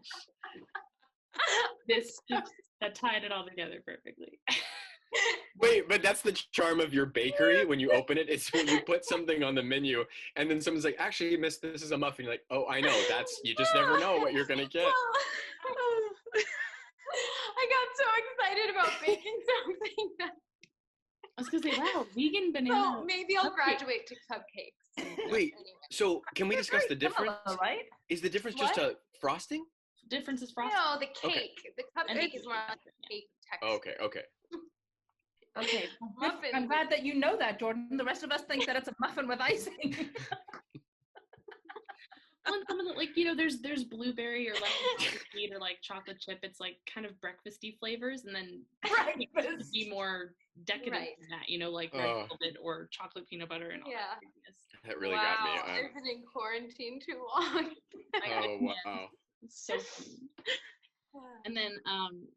S1: That tied it all together perfectly.
S5: Wait, but that's the charm of your bakery. When you open it, it's when you put something on the menu, and then someone's like, "Actually, miss, this is a muffin." You're like, "Oh, I know. You just never know what you're gonna get."
S4: I got so excited about baking something.
S1: I was gonna say, wow, vegan banana.
S4: So maybe I'll graduate to cupcakes.
S5: Wait, so can we discuss the difference?
S2: Similar, right?
S5: Is the difference just a frosting?
S1: Difference is frosting.
S4: No, the cake.
S5: Okay.
S4: The cupcake is more like cake texture.
S5: Okay.
S2: Okay.
S4: Muffins.
S2: I'm glad that you know that, Jordan. The rest of us think that it's a muffin with icing.
S1: Well, and some of the, like, there's blueberry or lemon sweet or like chocolate chip. It's like kind of breakfasty flavors, and then to be more decadent than that, like red velvet or chocolate peanut butter and all that craziness.
S5: That really got me.
S4: I've been in quarantine too long.
S5: Oh wow.
S1: So funny. And then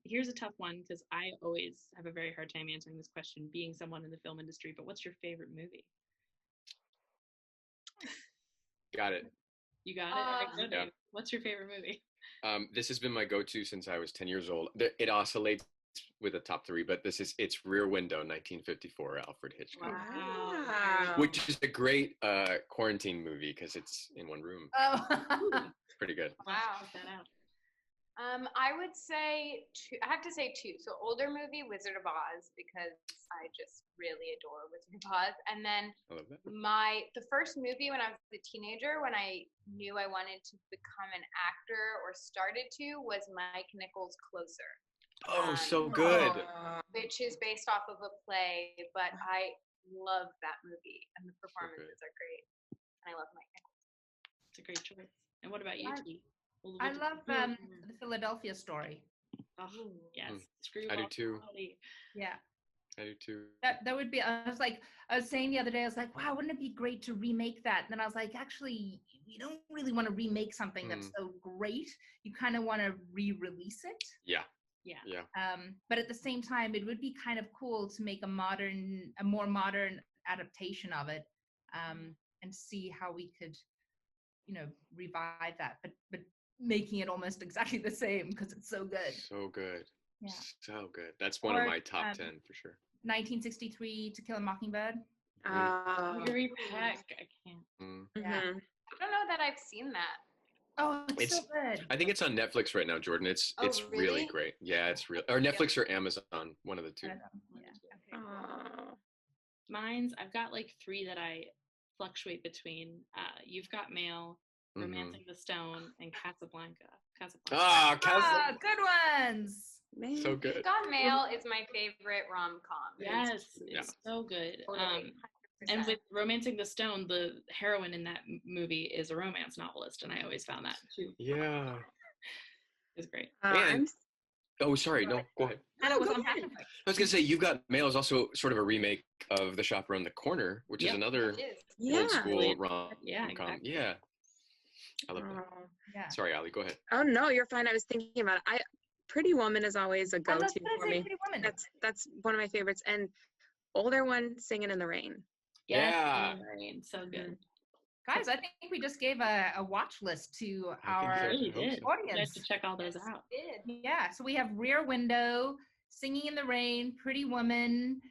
S1: here's a tough one, because I always have a very hard time answering this question, being someone in the film industry, but what's your favorite movie?
S5: Got it.
S1: You got it?
S5: Yeah.
S1: What's your favorite movie?
S5: This has been my go-to since I was 10 years old. It oscillates with a top three, but it's Rear Window, 1954, Alfred Hitchcock.
S3: Wow.
S5: Which is a great quarantine movie because it's in one room.
S2: Oh.
S5: It's pretty good.
S4: Wow.
S1: Check that out.
S4: I would say two. I have to say two. So older movie, Wizard of Oz, because I just really adore Wizard of Oz. And then
S5: I love that.
S4: the first movie when I was a teenager, when I knew I wanted to become an actor or started to, was Mike Nichols' Closer.
S5: Oh, so good.
S4: Which is based off of a play, but I love that movie and the performances are great. And I love Mike Nichols.
S1: It's a great choice. And what about you, T?
S2: I love the Philadelphia Story.
S1: Oh, yes.
S5: I do too.
S2: Yeah.
S5: I do too.
S2: That would be, I was saying the other day, I was like, wow, wouldn't it be great to remake that? And then I was like, actually, you don't really want to remake something that's so great. You kind of want to re-release it.
S5: Yeah.
S2: But at the same time, it would be kind of cool to make a more modern adaptation of it, and see how we could, revive that, but making it almost exactly the same because it's so good.
S5: So good.
S2: Yeah.
S5: So good. That's one of my top 10 for sure.
S2: 1963, To Kill a Mockingbird.
S1: Gregory Peck. I can't.
S2: Yeah.
S4: I don't know that I've seen that.
S2: Oh, it's so good.
S5: I think it's on Netflix right now, Jordan. It's really great. Yeah, it's real. Or Netflix or Amazon, one of the two.
S2: Yeah. Okay.
S1: Mine's, I've got like three that I fluctuate between. You've Got Mail, Romancing the Stone, and Casablanca.
S5: Casablanca.
S2: Good ones.
S3: Man.
S5: So good.
S4: You've Got Mail is my favorite rom-com.
S1: Yes, it's so good. And with Romancing the Stone, the heroine in that movie is a romance novelist, and I always found that too.
S5: Yeah.
S1: It's great.
S5: Oh, sorry. No, go ahead.
S2: I was
S5: going to say, You've Got Mail is also sort of a remake of The Shop Around the Corner, which is another old school rom-com.
S1: Exactly.
S5: Yeah. I love that.
S3: Oh.
S2: Yeah.
S5: Sorry, Ali, go ahead.
S3: Oh no, you're fine. I was thinking about it. Pretty Woman is always a
S2: I was
S3: go-to
S2: gonna
S3: for
S2: say
S3: me.
S2: Pretty Woman.
S3: That's one of my favorites. And older one, Singing in the Rain.
S1: Yes,
S5: Yeah.
S1: Rain, so good.
S2: Guys, I think we just gave a watch list to
S5: I think
S2: our
S5: so.
S1: Really
S5: I hope
S1: did.
S5: so.
S1: You guys
S2: audience.
S1: should check all those
S4: Yes,
S1: out.
S4: we did.
S2: Yeah, so we have Rear Window, Singing in the Rain, Pretty Woman,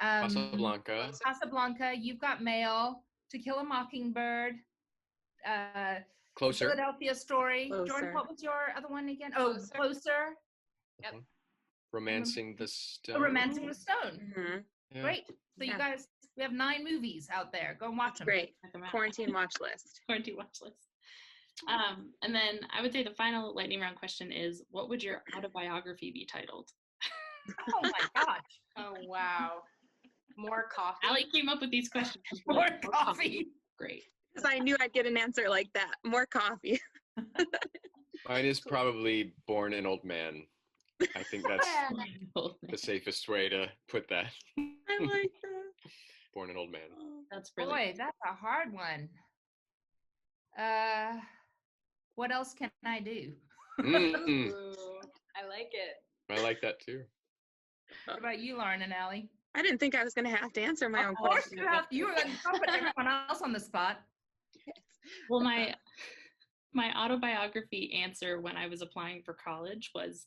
S5: Casablanca.
S2: Casablanca, You've Got Mail, To Kill a Mockingbird,
S5: Closer.
S2: Philadelphia Story.
S3: Closer.
S2: Jordan, what was your other one again? Oh,
S4: Closer.
S2: Closer.
S4: Yep.
S5: Romancing the
S2: Oh,
S5: Stone.
S2: Romancing the Stone.
S3: Mm-hmm.
S5: Yeah.
S2: Great. So you
S3: Yeah.
S2: guys, we have 9 movies out there. Go and watch them.
S3: Great.
S1: Check them out.
S3: Quarantine watch list.
S1: Quarantine watch list. And then I would say the final lightning round question is, what would your autobiography be titled?
S2: Oh my gosh.
S4: Oh wow. More coffee.
S1: Allie came up with these questions.
S2: More coffee.
S1: Great.
S3: Because I knew I'd get an answer like that. More coffee.
S5: Mine is probably Born an Old Man. I think that's the safest way to put that.
S3: I like that.
S5: Born an Old Man.
S1: That's really
S2: Boy, that's a hard one. What else can I do?
S5: Mm-mm.
S4: Ooh, I like it.
S5: I like that too.
S2: What about you, Lauren and Allie?
S3: I didn't think I was going to have to answer my own
S2: Of course
S3: question.
S2: you have. You were going to put everyone else on the spot.
S1: well. My autobiography answer when I was applying for college was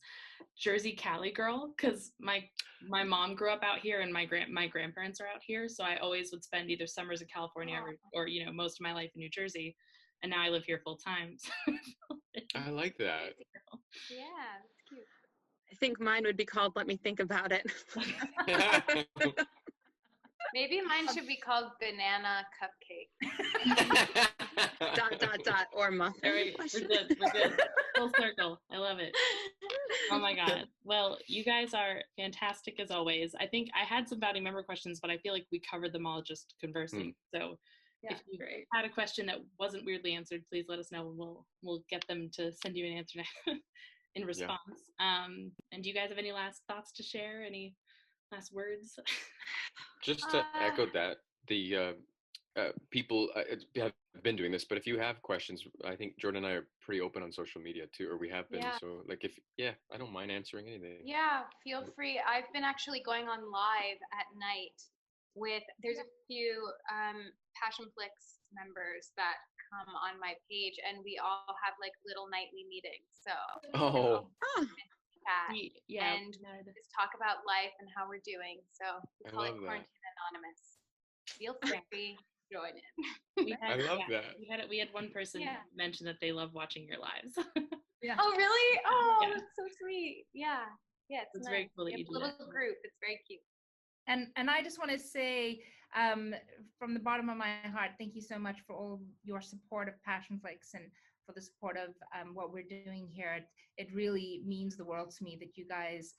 S1: Jersey Cali Girl, because my mom grew up out here and my grandparents are out here, so I always would spend either summers in California or most of my life in New Jersey, and now I live here full time.
S5: I like that.
S4: Yeah, that's cute.
S3: I think mine would be called Let Me Think About It.
S4: Maybe mine should be called Banana Cupcake.
S3: Or muffin.
S1: We're good. Full circle. I love it. Oh my God. Well, you guys are fantastic as always. I think I had some founding member questions, but I feel like we covered them all just conversing. So
S2: Yeah,
S1: if you had a question that wasn't weirdly answered, please let us know and we'll get them to send you an answer in response. And do you guys have any last thoughts to share? Any last words?
S5: Just to echo that, the people have been doing this, but if you have questions, I think Jordan and I are pretty open on social media too, or we have been.
S4: Yeah.
S5: So like I don't mind answering anything.
S4: Yeah, feel free. I've been actually going on live at night there's a few Passionflix members that come on my page, and we all have like little nightly meetings. So chat and just talk about life and how we're doing. So we call it Quarantine Anonymous. Feel free, join in.
S5: I love that.
S1: We had one person mention that they love watching your lives.
S2: Yeah.
S4: Oh really? Oh, that's so sweet. Yeah. Yeah, it's nice.
S1: Very cool that you do
S4: little
S1: that.
S4: group. It's very cute.
S2: And I just want to say, from the bottom of my heart, thank you so much for all your support of Passionflix and for the support of what we're doing here. It really means the world to me that you guys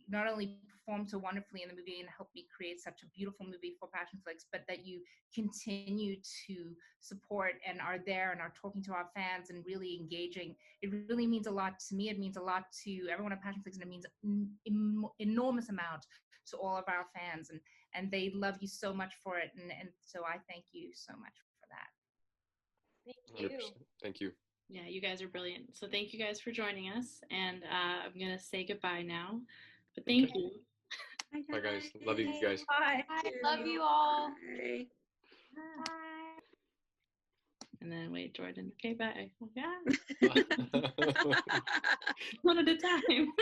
S2: not only performed so wonderfully in the movie and helped me create such a beautiful movie for Passionflix, but that you continue to support and are there and are talking to our fans and really engaging. It really means a lot to me. It means a lot to everyone at Passionflix, and it means enormous amount to all of our fans, and they love you so much for it, and so I thank you so much for that.
S4: Thank you.
S5: 100%. Thank you.
S1: Yeah, you guys are brilliant. So thank you guys for joining us, and I'm gonna say goodbye now. But thank you.
S5: Bye guys. Love you guys.
S2: Bye.
S4: Bye. Love you all.
S3: Bye.
S4: Bye.
S1: And then wait, Jordan. Okay, bye. Oh, yeah. One at a time.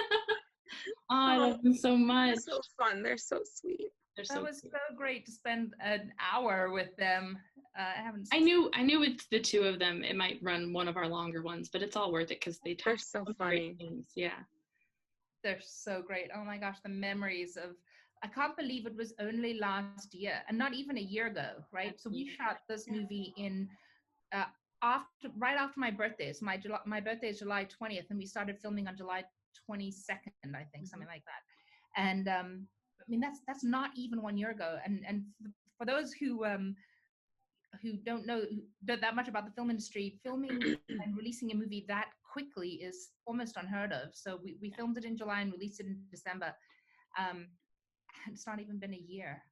S1: Oh, I love them so much.
S3: They're so fun. They're so sweet.
S2: That was so great to spend an hour with them.
S1: I knew it's the two of them. It might run one of our longer ones, but it's all worth it because they're
S3: so funny.
S1: Things. Yeah.
S2: They're so great. Oh my gosh, the memories of, I can't believe it was only last year and not even a year ago, right? So we shot this movie in right after my birthday. So my birthday is July 20th, and we started filming on July 22nd, I think, something like that. And I mean, that's not even 1 year ago. And for those who don't know that much about the film industry, filming and releasing a movie that quickly is almost unheard of. So we filmed it in July and released it in December. And it's not even been a year.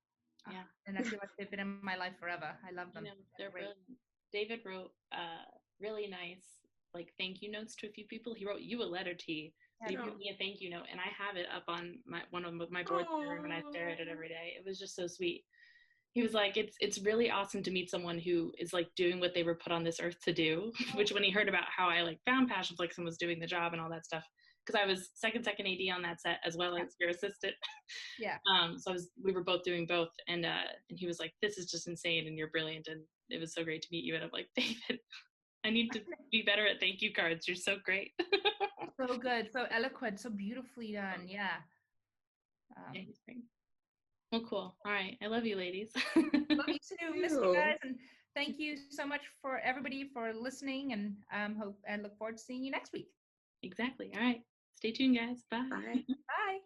S1: Yeah.
S2: And I feel like they've been in my life forever. I love them.
S1: They're
S2: great.
S1: brilliant. David wrote really nice like thank you notes to a few people. He wrote you a letter, T. So he wrote me a thank you note, and I have it up on one of my boards there, and I stare at it every day. It was just so sweet. He was like, it's really awesome to meet someone who is like doing what they were put on this earth to do. Which when he heard about how I like found Passionflix and was doing the job and all that stuff, because I was second AD on that set as well as your assistant.
S2: Yeah.
S1: So we were both doing both, and he was like, this is just insane and you're brilliant, and it was so great to meet you. And I'm like, David, I need to be better at thank you cards. You're so great.
S2: So good, so eloquent, so beautifully done. Yeah.
S1: Well, cool. All right. I love you, ladies.
S2: Love you too. Miss you guys. And thank you so much for everybody for listening, and hope and look forward to seeing you next week.
S1: Exactly. All right. Stay tuned, guys. Bye.
S3: Bye.
S2: Bye.